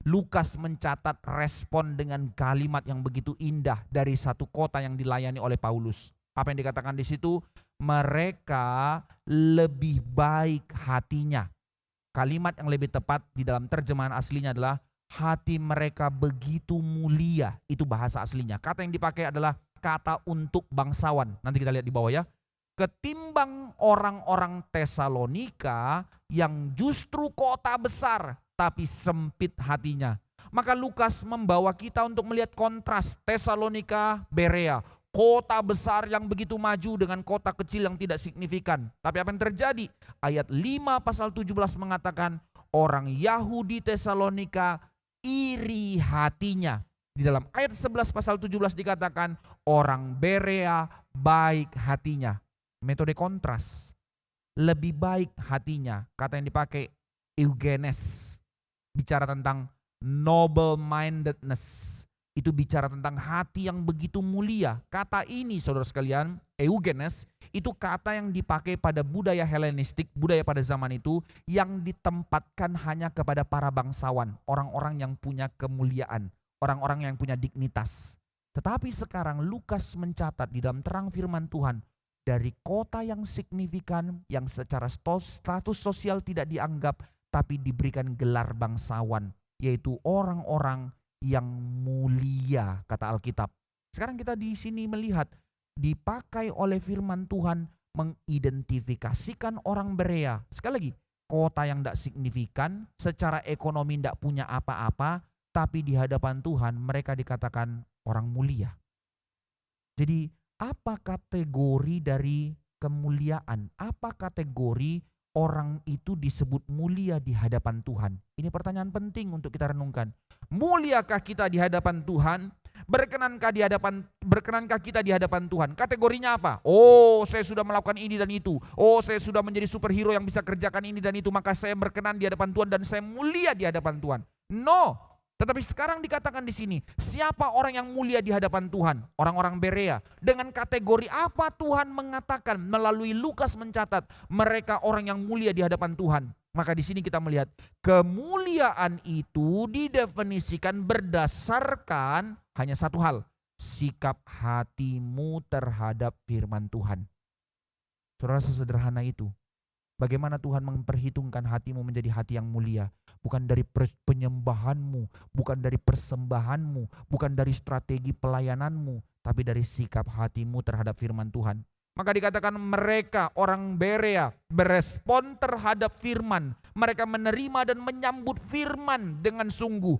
Lukas mencatat respon dengan kalimat yang begitu indah dari satu kota yang dilayani oleh Paulus. Apa yang dikatakan di situ? Mereka lebih baik hatinya. Kalimat yang lebih tepat di dalam terjemahan aslinya adalah hati mereka begitu mulia. Itu bahasa aslinya. Kata yang dipakai adalah kata untuk bangsawan. Nanti kita lihat di bawah ya. Ketimbang orang-orang Tesalonika yang justru kota besar tapi sempit hatinya. Maka Lukas membawa kita untuk melihat kontras Tesalonika, Berea. Kota besar yang begitu maju dengan kota kecil yang tidak signifikan. Tapi apa yang terjadi? Ayat 5 pasal 17 mengatakan orang Yahudi Tesalonika iri hatinya. Di dalam ayat 11 pasal 17 dikatakan orang Berea baik hatinya. Metode kontras. Lebih baik hatinya. Kata yang dipakai eugenes. Bicara tentang noble mindedness. Itu bicara tentang hati yang begitu mulia. Kata ini saudara sekalian, eugenes, itu kata yang dipakai pada budaya Helenistik, budaya pada zaman itu, yang ditempatkan hanya kepada para bangsawan, orang-orang yang punya kemuliaan, orang-orang yang punya dignitas. Tetapi sekarang Lukas mencatat di dalam terang firman Tuhan, dari kota yang signifikan, yang secara status sosial tidak dianggap, tapi diberikan gelar bangsawan, yaitu orang-orang yang mulia, kata Alkitab. Sekarang kita di sini melihat dipakai oleh firman Tuhan mengidentifikasikan orang Berea. Sekali lagi, kota yang tidak signifikan, secara ekonomi tidak punya apa-apa, tapi di hadapan Tuhan mereka dikatakan orang mulia. Jadi apa kategori dari kemuliaan? Apa kategori orang itu disebut mulia di hadapan Tuhan? Ini pertanyaan penting untuk kita renungkan. Muliakah kita di hadapan Tuhan? Berkenankah kita di hadapan Tuhan? Kategorinya apa? Oh, saya sudah melakukan ini dan itu. Oh, saya sudah menjadi superhero yang bisa kerjakan ini dan itu, maka saya berkenan di hadapan Tuhan dan saya mulia di hadapan Tuhan. No. Tetapi sekarang dikatakan di sini, siapa orang yang mulia di hadapan Tuhan? Orang-orang Berea. Dengan kategori apa Tuhan mengatakan melalui Lukas mencatat mereka orang yang mulia di hadapan Tuhan? Maka di sini kita melihat kemuliaan itu didefinisikan berdasarkan hanya satu hal, sikap hatimu terhadap firman Tuhan. Saudara, sesederhana itu. Bagaimana Tuhan memperhitungkan hatimu menjadi hati yang mulia. Bukan dari penyembahanmu, bukan dari persembahanmu, bukan dari strategi pelayananmu, tapi dari sikap hatimu terhadap firman Tuhan. Maka dikatakan mereka orang Berea berespon terhadap firman. Mereka menerima dan menyambut firman dengan sungguh.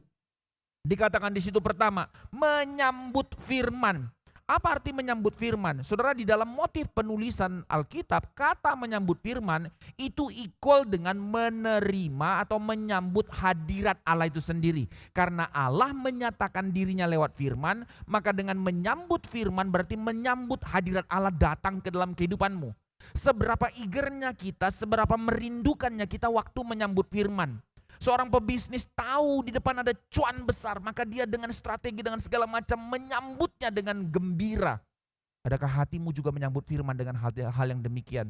Dikatakan di situ pertama, menyambut firman. Apa arti menyambut firman? Saudara, di dalam motif penulisan Alkitab, kata menyambut firman itu equal dengan menerima atau menyambut hadirat Allah itu sendiri. Karena Allah menyatakan dirinya lewat firman, maka dengan menyambut firman berarti menyambut hadirat Allah datang ke dalam kehidupanmu. Seberapa eagernya kita, seberapa merindukannya kita waktu menyambut firman. Seorang pebisnis tahu di depan ada cuan besar, maka dia dengan strategi, dengan segala macam menyambutnya dengan gembira. Adakah hatimu juga menyambut firman dengan hal yang demikian?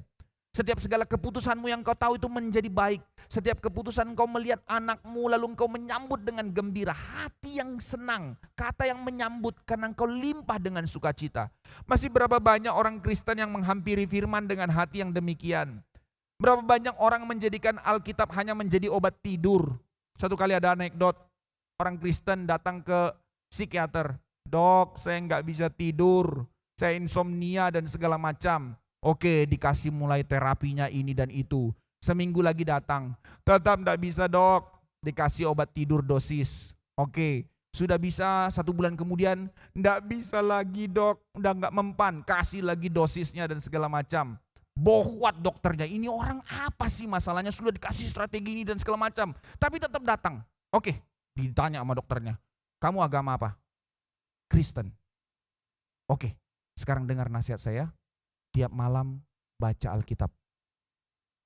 Setiap segala keputusanmu yang kau tahu itu menjadi baik. Setiap keputusan kau melihat anakmu lalu kau menyambut dengan gembira. Hati yang senang, kata yang menyambut karena engkau limpah dengan sukacita. Masih berapa banyak orang Kristen yang menghampiri firman dengan hati yang demikian. Berapa banyak orang menjadikan Alkitab hanya menjadi obat tidur. Satu kali ada anekdot, orang Kristen datang ke psikiater. Dok, saya nggak bisa tidur, saya insomnia dan segala macam. Oke, dikasih mulai terapinya ini dan itu. Seminggu lagi datang, tetap tidak bisa dok, dikasih obat tidur dosis. Oke, sudah bisa 1 bulan kemudian, tidak bisa lagi dok, udah nggak mempan, kasih lagi dosisnya dan segala macam. Bohwat dokternya, ini orang apa sih masalahnya, sudah dikasih strategi ini dan segala macam. Tapi tetap datang. Oke, ditanya sama dokternya, kamu agama apa? Kristen. Oke, sekarang dengar nasihat saya. Tiap malam baca Alkitab.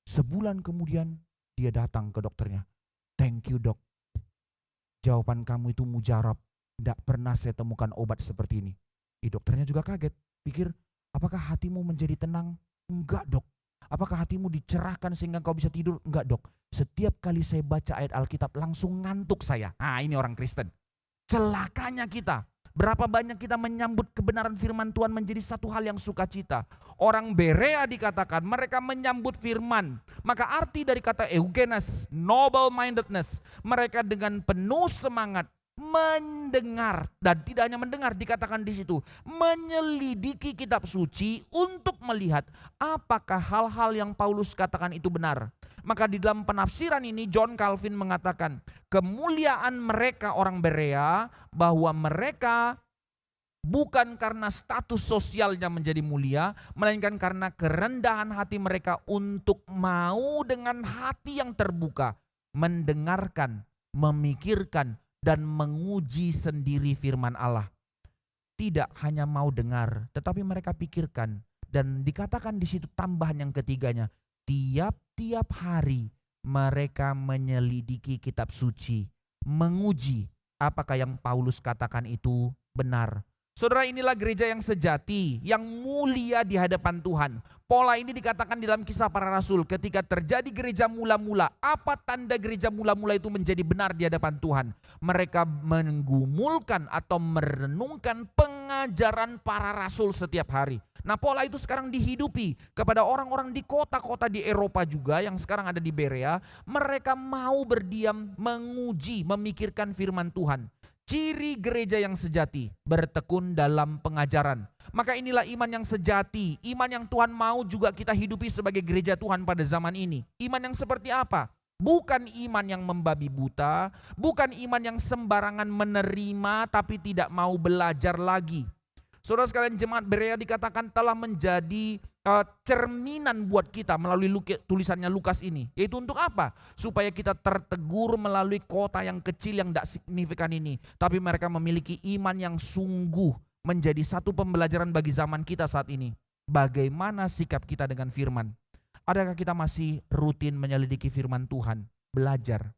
Sebulan kemudian dia datang ke dokternya. Thank you dok. Jawaban kamu itu mujarab. Tidak pernah saya temukan obat seperti ini. Dokternya juga kaget. Pikir, apakah hatimu menjadi tenang? Enggak dok. Apakah hatimu dicerahkan sehingga kau bisa tidur? Enggak dok. Setiap kali saya baca ayat Alkitab langsung ngantuk saya. Ini orang Kristen. Celakanya kita. Berapa banyak kita menyambut kebenaran firman Tuhan menjadi satu hal yang sukacita. Orang Berea dikatakan mereka menyambut firman. Maka arti dari kata eugenes, noble mindedness. Mereka dengan penuh semangat mendengar. Dan tidak hanya mendengar, dikatakan di situ. Menyelidiki kitab suci untuk melihat apakah hal-hal yang Paulus katakan itu benar. Maka di dalam penafsiran ini John Calvin mengatakan kemuliaan mereka orang Berea bahwa mereka bukan karena status sosialnya menjadi mulia, melainkan karena kerendahan hati mereka untuk mau dengan hati yang terbuka mendengarkan, memikirkan dan menguji sendiri firman Allah. Tidak hanya mau dengar, tetapi mereka pikirkan, dan dikatakan di situ tambahan yang ketiganya. Tiap-tiap hari mereka menyelidiki kitab suci, menguji apakah yang Paulus katakan itu benar. Saudara, inilah gereja yang sejati, yang mulia di hadapan Tuhan. Pola ini dikatakan di dalam Kisah Para Rasul ketika terjadi gereja mula-mula. Apa tanda gereja mula-mula itu menjadi benar di hadapan Tuhan? Mereka menggumulkan atau merenungkan pengajaran para rasul setiap hari. Nah, pola itu sekarang dihidupi kepada orang-orang di kota-kota di Eropa juga yang sekarang ada di Berea. Mereka mau berdiam, menguji, memikirkan firman Tuhan. Ciri gereja yang sejati, bertekun dalam pengajaran. Maka inilah iman yang sejati, iman yang Tuhan mau juga kita hidupi sebagai gereja Tuhan pada zaman ini. Iman yang seperti apa? Bukan iman yang membabi buta, bukan iman yang sembarangan menerima tapi tidak mau belajar lagi. Saudara sekalian, jemaat Berea dikatakan telah menjadi cerminan buat kita melalui tulisannya Lukas ini. Yaitu untuk apa? Supaya kita tertegur melalui kota yang kecil yang tidak signifikan ini. Tapi mereka memiliki iman yang sungguh menjadi satu pembelajaran bagi zaman kita saat ini. Bagaimana sikap kita dengan firman? Adakah kita masih rutin menyelidiki firman Tuhan? Belajar.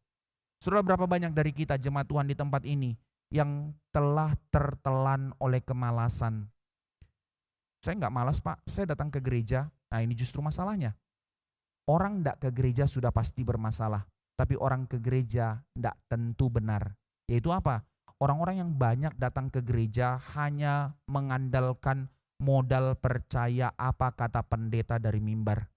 Saudara, berapa banyak dari kita jemaat Tuhan di tempat ini yang telah tertelan oleh kemalasan? Saya enggak malas pak, saya datang ke gereja. Nah, ini justru masalahnya. Orang enggak ke gereja sudah pasti bermasalah. Tapi orang ke gereja enggak tentu benar. Yaitu apa? Orang-orang yang banyak datang ke gereja hanya mengandalkan modal percaya apa kata pendeta dari mimbar.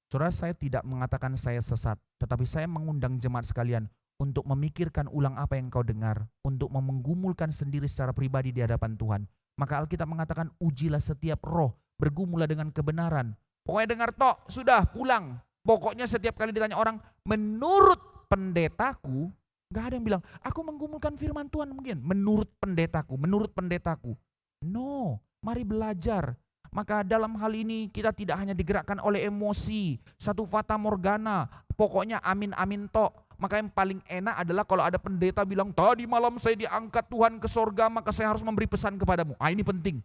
Saudara, saya tidak mengatakan saya sesat. Tetapi saya mengundang jemaat sekalian untuk memikirkan ulang apa yang kau dengar, untuk menggumulkan sendiri secara pribadi di hadapan Tuhan. Maka Alkitab mengatakan ujilah setiap roh, bergumullah dengan kebenaran. Pokoknya dengar tok, sudah pulang. Pokoknya setiap kali ditanya orang, menurut pendetaku, gak ada yang bilang, aku menggumulkan firman Tuhan mungkin. Menurut pendetaku. No, mari belajar. Maka dalam hal ini kita tidak hanya digerakkan oleh emosi, satu fata morgana, pokoknya amin tok. Maka yang paling enak adalah kalau ada pendeta bilang, tadi malam saya diangkat Tuhan ke sorga, maka saya harus memberi pesan kepadamu. Ini penting.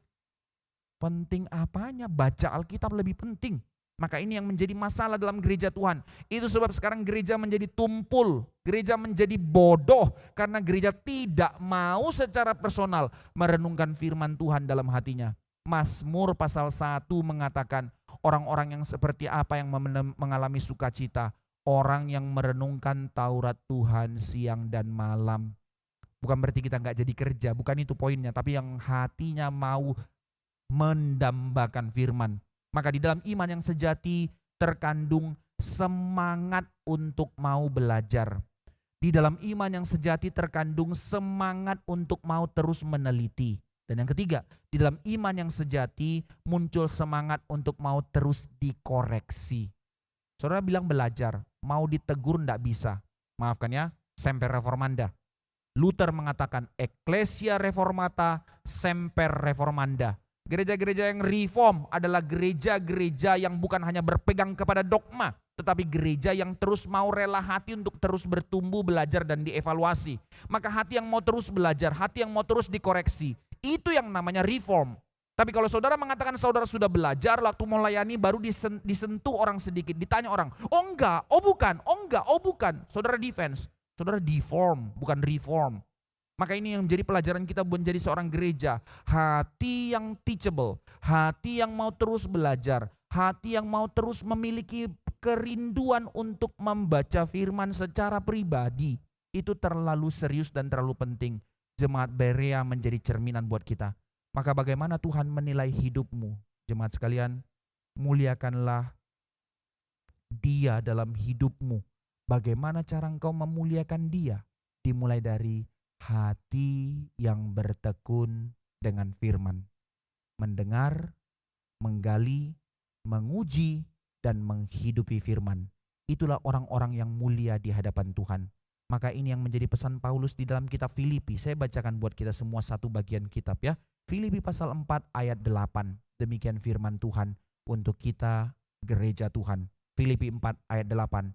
Penting apanya? Baca Alkitab lebih penting. Maka ini yang menjadi masalah dalam gereja Tuhan. Itu sebab sekarang gereja menjadi tumpul, gereja menjadi bodoh, karena gereja tidak mau secara personal merenungkan firman Tuhan dalam hatinya. Mazmur pasal 1 mengatakan, Orang-orang yang seperti apa yang mengalami sukacita? Orang yang merenungkan Taurat Tuhan siang dan malam. Bukan berarti kita nggak jadi kerja, bukan itu poinnya. Tapi yang hatinya mau mendambakan firman. Maka di dalam iman yang sejati terkandung semangat untuk mau belajar. Di dalam iman yang sejati terkandung semangat untuk mau terus meneliti. Dan yang ketiga, di dalam iman yang sejati muncul semangat untuk mau terus dikoreksi. Saudara bilang belajar, mau ditegur enggak bisa. Maafkan ya, semper reformanda. Luther mengatakan Ecclesia Reformata semper reformanda. Gereja-gereja yang reform adalah gereja-gereja yang bukan hanya berpegang kepada dogma, tetapi gereja yang terus mau rela hati untuk terus bertumbuh, belajar dan dievaluasi. Maka hati yang mau terus belajar, hati yang mau terus dikoreksi, itu yang namanya reform. Tapi kalau saudara mengatakan saudara sudah belajar, waktu mau layani baru disentuh orang sedikit, ditanya orang, oh enggak, oh bukan, oh enggak, oh bukan. Saudara defense, saudara deform, bukan reform. Maka ini yang menjadi pelajaran kita menjadi seorang gereja. Hati yang teachable, hati yang mau terus belajar, hati yang mau terus memiliki kerinduan untuk membaca firman secara pribadi. Itu terlalu serius dan terlalu penting. Jemaat Berea menjadi cerminan buat kita. Maka bagaimana Tuhan menilai hidupmu? Jemaat sekalian, muliakanlah Dia dalam hidupmu. Bagaimana cara engkau memuliakan Dia? Dimulai dari hati yang bertekun dengan firman. Mendengar, menggali, menguji, dan menghidupi firman. Itulah orang-orang yang mulia di hadapan Tuhan. Maka ini yang menjadi pesan Paulus di dalam kitab Filipi. Saya bacakan buat kita semua satu bagian kitab ya. Filipi pasal 4 ayat 8. Demikian firman Tuhan untuk kita gereja Tuhan. Filipi 4 ayat 8.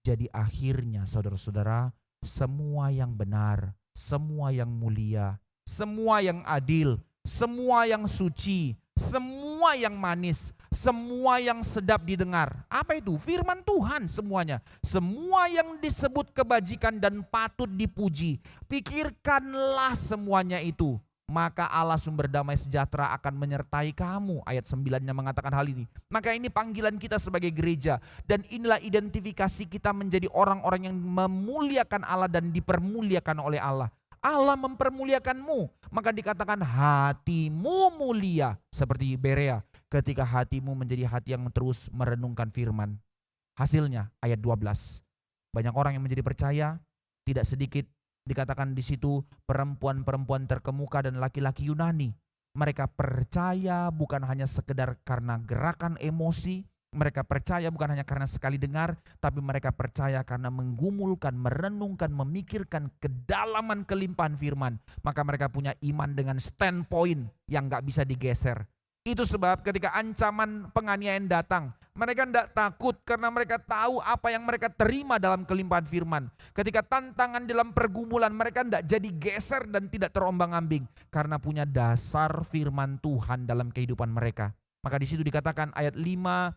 Jadi akhirnya saudara-saudara, semua yang benar, semua yang mulia, semua yang adil, semua yang suci, semua yang manis, semua yang sedap didengar. Apa itu? Firman Tuhan semuanya. Semua yang disebut kebajikan dan patut dipuji. Pikirkanlah semuanya itu. Maka Allah sumber damai sejahtera akan menyertai kamu. Ayat 9-nya mengatakan hal ini. Maka ini panggilan kita sebagai gereja. Dan inilah identifikasi kita menjadi orang-orang yang memuliakan Allah dan dipermuliakan oleh Allah. Allah mempermuliakanmu. Maka dikatakan hatimu mulia. Seperti Berea. Ketika hatimu menjadi hati yang terus merenungkan firman. Hasilnya ayat 12. Banyak orang yang menjadi percaya. Tidak sedikit dikatakan di situ perempuan-perempuan terkemuka dan laki-laki Yunani. Mereka percaya bukan hanya sekedar karena gerakan emosi. Mereka percaya bukan hanya karena sekali dengar. Tapi mereka percaya karena menggumulkan, merenungkan, memikirkan kedalaman kelimpahan firman. Maka mereka punya iman dengan standpoint yang gak bisa digeser. Itu sebab ketika ancaman penganiayaan datang, mereka tidak takut karena mereka tahu apa yang mereka terima dalam kelimpahan firman. Ketika tantangan dalam pergumulan, mereka tidak jadi geser dan tidak terombang-ambing karena punya dasar firman Tuhan dalam kehidupan mereka. Maka di situ dikatakan ayat 5,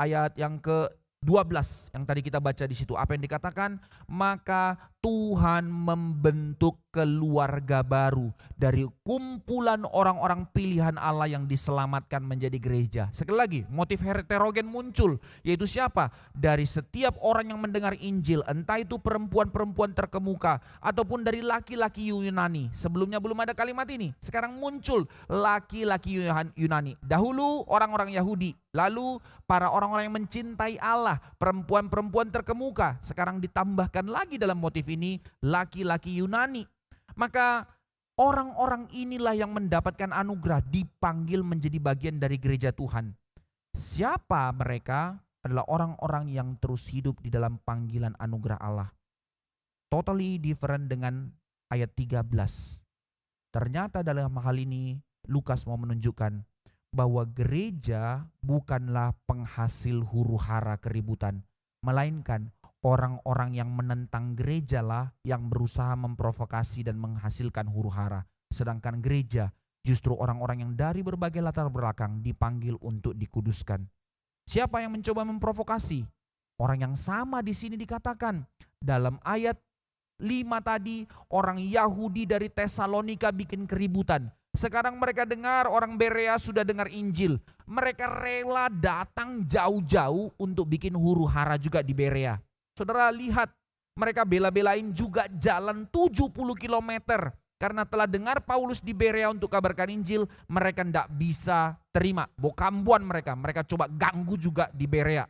ayat yang ke-12 yang tadi kita baca di situ. Apa yang dikatakan? Maka Tuhan membentuk keluarga baru dari kumpulan orang-orang pilihan Allah yang diselamatkan menjadi gereja. Sekali lagi, motif heterogen muncul, yaitu siapa? Dari setiap orang yang mendengar Injil, entah itu perempuan-perempuan terkemuka ataupun dari laki-laki Yunani. Sebelumnya belum ada kalimat ini, sekarang muncul laki-laki Yunani. Dahulu orang-orang Yahudi, lalu para orang-orang yang mencintai Allah, perempuan-perempuan terkemuka. Sekarang ditambahkan lagi dalam motif ini laki-laki Yunani. Maka orang-orang inilah yang mendapatkan anugerah, dipanggil menjadi bagian dari gereja Tuhan. Siapa mereka? Adalah orang-orang yang terus hidup di dalam panggilan anugerah Allah. Totally different dengan ayat 13. Ternyata dalam hal ini Lukas mau menunjukkan bahwa gereja bukanlah penghasil huru-hara keributan, melainkan orang-orang yang menentang gereja lah yang berusaha memprovokasi dan menghasilkan huru-hara. Sedangkan gereja justru orang-orang yang dari berbagai latar belakang dipanggil untuk dikuduskan. Siapa yang mencoba memprovokasi? Orang yang sama di sini dikatakan. Dalam ayat 5 tadi, orang Yahudi dari Tesalonika bikin keributan. Sekarang mereka dengar orang Berea sudah dengar Injil. Mereka rela datang jauh-jauh untuk bikin huru hara juga di Berea. Saudara lihat, mereka bela-belain juga jalan 70 kilometer. Karena telah dengar Paulus di Berea untuk kabarkan Injil, mereka tidak bisa terima. Bokambuan mereka coba ganggu juga di Berea.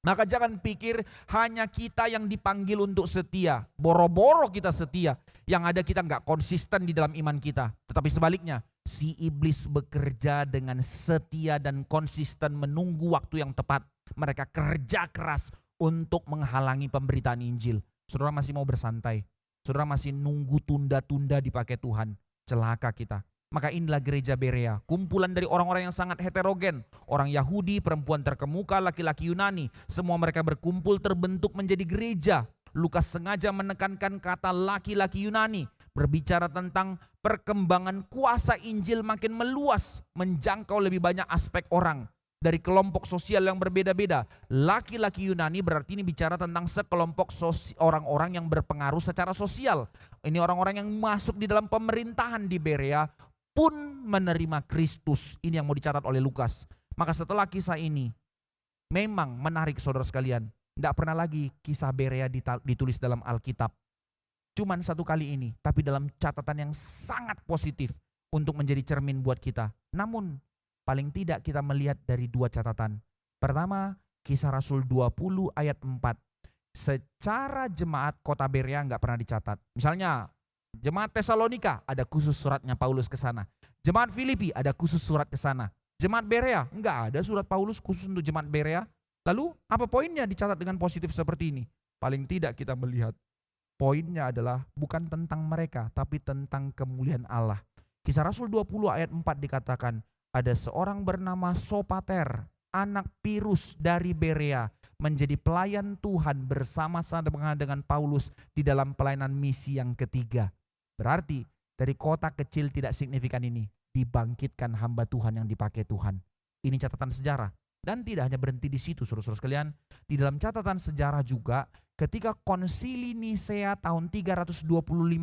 Maka jangan pikir hanya kita yang dipanggil untuk setia. Boro-boro kita setia. Yang ada kita nggak konsisten di dalam iman kita. Tetapi sebaliknya, si iblis bekerja dengan setia dan konsisten menunggu waktu yang tepat. Mereka kerja keras untuk menghalangi pemberitaan Injil. Saudara masih mau bersantai. Saudara masih nunggu tunda-tunda dipakai Tuhan. Celaka kita. Maka inilah gereja Berea, kumpulan dari orang-orang yang sangat heterogen. Orang Yahudi, perempuan terkemuka, laki-laki Yunani. Semua mereka berkumpul terbentuk menjadi gereja. Lukas sengaja menekankan kata laki-laki Yunani. Berbicara tentang perkembangan kuasa Injil makin meluas. Menjangkau lebih banyak aspek orang. Dari kelompok sosial yang berbeda-beda. Laki-laki Yunani berarti ini bicara tentang sekelompok orang-orang yang berpengaruh secara sosial. Ini orang-orang yang masuk di dalam pemerintahan di Berea pun menerima Kristus. Ini yang mau dicatat oleh Lukas. Maka setelah kisah ini memang menarik saudara sekalian. Tidak pernah lagi kisah Berea ditulis dalam Alkitab. Cuman satu kali ini, tapi dalam catatan yang sangat positif untuk menjadi cermin buat kita. Namun paling tidak kita melihat dari dua catatan. Pertama, Kisah Rasul 20 ayat 4. Secara jemaat kota Berea nggak pernah dicatat. Misalnya jemaat Tesalonika ada khusus suratnya Paulus ke sana. Jemaat Filipi ada khusus surat ke sana. Jemaat Berea enggak ada surat Paulus khusus untuk jemaat Berea. Lalu apa poinnya dicatat dengan positif seperti ini? Paling tidak kita melihat poinnya adalah bukan tentang mereka tapi tentang kemuliaan Allah. Kisah Rasul 20 ayat 4 dikatakan ada seorang bernama Sopater, anak Pirus dari Berea, menjadi pelayan Tuhan bersama-sama dengan Paulus di dalam pelayanan misi yang ketiga. Berarti dari kota kecil tidak signifikan ini dibangkitkan hamba Tuhan yang dipakai Tuhan. Ini catatan sejarah. Dan tidak hanya berhenti di situ saudara-saudara sekalian. Di dalam catatan sejarah juga ketika konsili Nisea tahun 325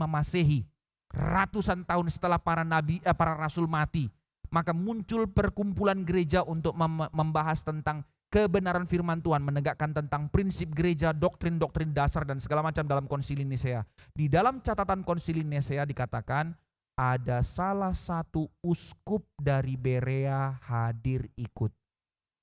Masehi. Ratusan tahun setelah para rasul mati. Maka muncul perkumpulan gereja untuk membahas tentang kebenaran firman Tuhan, menegakkan tentang prinsip gereja, doktrin-doktrin dasar dan segala macam dalam konsili Nisea. Di dalam catatan konsili Nisea dikatakan ada salah satu uskup dari Berea hadir ikut.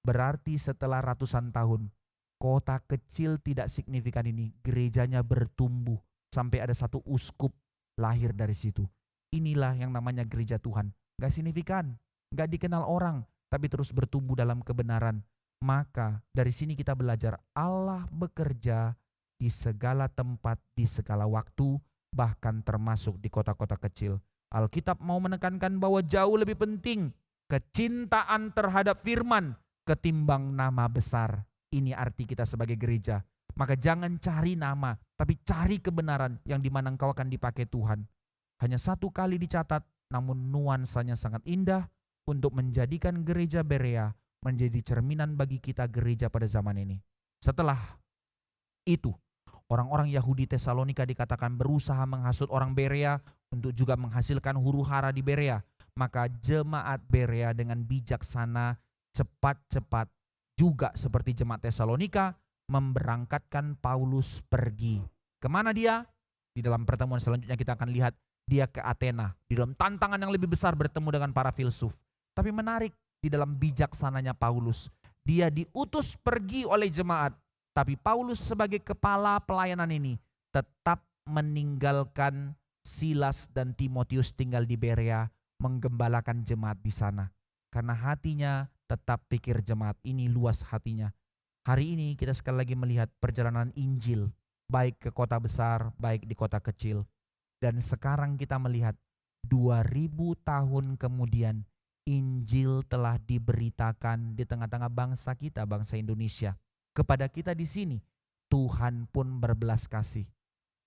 Berarti setelah ratusan tahun, kota kecil tidak signifikan ini, gerejanya bertumbuh sampai ada satu uskup lahir dari situ. Inilah yang namanya gereja Tuhan. Gak signifikan, gak dikenal orang, tapi terus bertumbuh dalam kebenaran. Maka dari sini kita belajar Allah bekerja di segala tempat, di segala waktu, bahkan termasuk di kota-kota kecil. Alkitab mau menekankan bahwa jauh lebih penting kecintaan terhadap firman ketimbang nama besar. Ini arti kita sebagai gereja. Maka jangan cari nama, tapi cari kebenaran yang dimana engkau akan dipakai Tuhan. Hanya satu kali dicatat, namun nuansanya sangat indah untuk menjadikan gereja Berea menjadi cerminan bagi kita gereja pada zaman ini. Setelah itu, orang-orang Yahudi Tesalonika dikatakan berusaha menghasut orang Berea untuk juga menghasilkan huru hara di Berea. Maka jemaat Berea dengan bijaksana cepat-cepat juga seperti jemaat Tesalonika memberangkatkan Paulus pergi. Kemana dia? Di dalam pertemuan selanjutnya kita akan lihat dia ke Athena. Di dalam tantangan yang lebih besar bertemu dengan para filsuf. Tapi menarik, di dalam bijaksananya Paulus, dia diutus pergi oleh jemaat. Tapi Paulus sebagai kepala pelayanan ini tetap meninggalkan Silas dan Timotius tinggal di Berea, menggembalakan jemaat di sana. Karena hatinya tetap pikir jemaat ini, luas hatinya. Hari ini kita sekali lagi melihat perjalanan Injil, baik ke kota besar, baik di kota kecil. Dan sekarang kita melihat 2000 tahun kemudian Injil telah diberitakan di tengah-tengah bangsa kita, bangsa Indonesia. Kepada kita di sini, Tuhan pun berbelas kasih.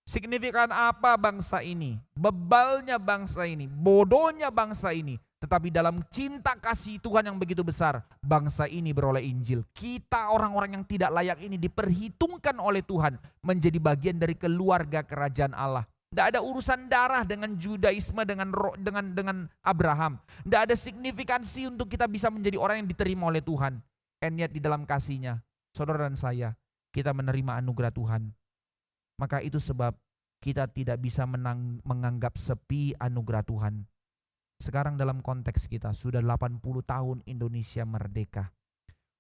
Signifikan apa bangsa ini? Bebalnya bangsa ini, bodohnya bangsa ini. Tetapi dalam cinta kasih Tuhan yang begitu besar, bangsa ini beroleh Injil. Kita orang-orang yang tidak layak ini diperhitungkan oleh Tuhan menjadi bagian dari keluarga kerajaan Allah. Tidak ada urusan darah dengan Judaisme, dengan Abraham. Tidak ada signifikansi untuk kita bisa menjadi orang yang diterima oleh Tuhan. And yet di dalam kasih-Nya, saudara dan saya, kita menerima anugerah Tuhan. Maka itu sebab kita tidak bisa menganggap sepi anugerah Tuhan. Sekarang dalam konteks kita, sudah 80 tahun Indonesia merdeka.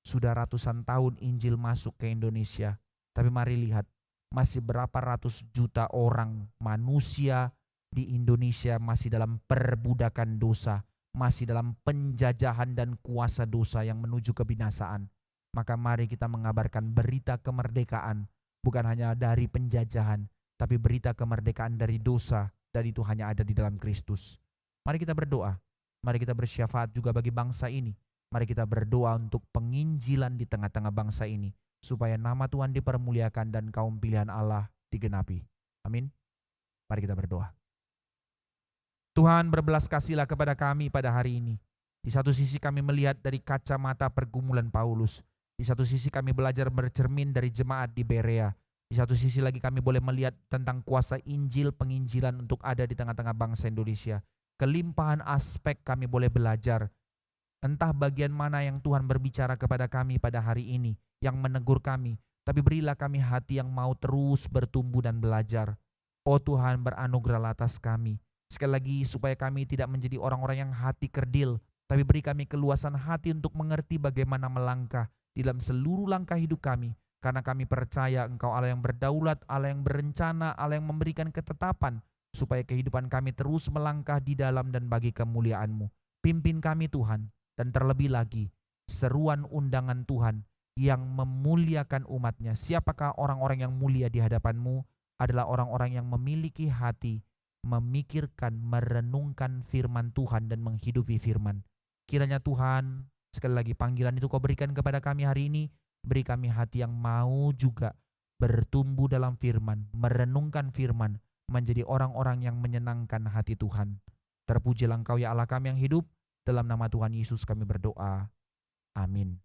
Sudah ratusan tahun Injil masuk ke Indonesia. Tapi mari lihat, masih berapa ratus juta orang manusia di Indonesia masih dalam perbudakan dosa, masih dalam penjajahan dan kuasa dosa yang menuju kebinasaan. Maka mari kita mengabarkan berita kemerdekaan, bukan hanya dari penjajahan, tapi berita kemerdekaan dari dosa, dan itu hanya ada di dalam Kristus. Mari kita berdoa, mari kita bersyafaat juga bagi bangsa ini. Mari kita berdoa untuk penginjilan di tengah-tengah bangsa ini, supaya nama Tuhan dipermuliakan dan kaum pilihan Allah digenapi. Amin. Mari kita berdoa. Tuhan, berbelas kasihlah kepada kami pada hari ini. Di satu sisi kami melihat dari kacamata pergumulan Paulus. Di satu sisi kami belajar bercermin dari jemaat di Berea. Di satu sisi lagi kami boleh melihat tentang kuasa Injil, penginjilan untuk ada di tengah-tengah bangsa Indonesia. Kelimpahan aspek kami boleh belajar. Entah bagian mana yang Tuhan berbicara kepada kami pada hari ini, yang menegur kami, tapi berilah kami hati yang mau terus bertumbuh dan belajar. Oh Tuhan, beranugerah atas kami. Sekali lagi, supaya kami tidak menjadi orang-orang yang hati kerdil, tapi beri kami keluasan hati untuk mengerti bagaimana melangkah di dalam seluruh langkah hidup kami, karena kami percaya Engkau Allah yang berdaulat, Allah yang berencana, Allah yang memberikan ketetapan, supaya kehidupan kami terus melangkah di dalam dan bagi kemuliaan-Mu. Pimpin kami Tuhan, dan terlebih lagi, seruan undangan Tuhan yang memuliakan umat-Nya. Siapakah orang-orang yang mulia di hadapan-Mu? Adalah orang-orang yang memiliki hati, memikirkan, merenungkan firman Tuhan dan menghidupi firman. Kiranya Tuhan, sekali lagi panggilan itu Kau berikan kepada kami hari ini. Beri kami hati yang mau juga bertumbuh dalam firman, merenungkan firman, menjadi orang-orang yang menyenangkan hati Tuhan. Terpujilah Engkau ya Allah kami yang hidup. Dalam nama Tuhan Yesus kami berdoa. Amin.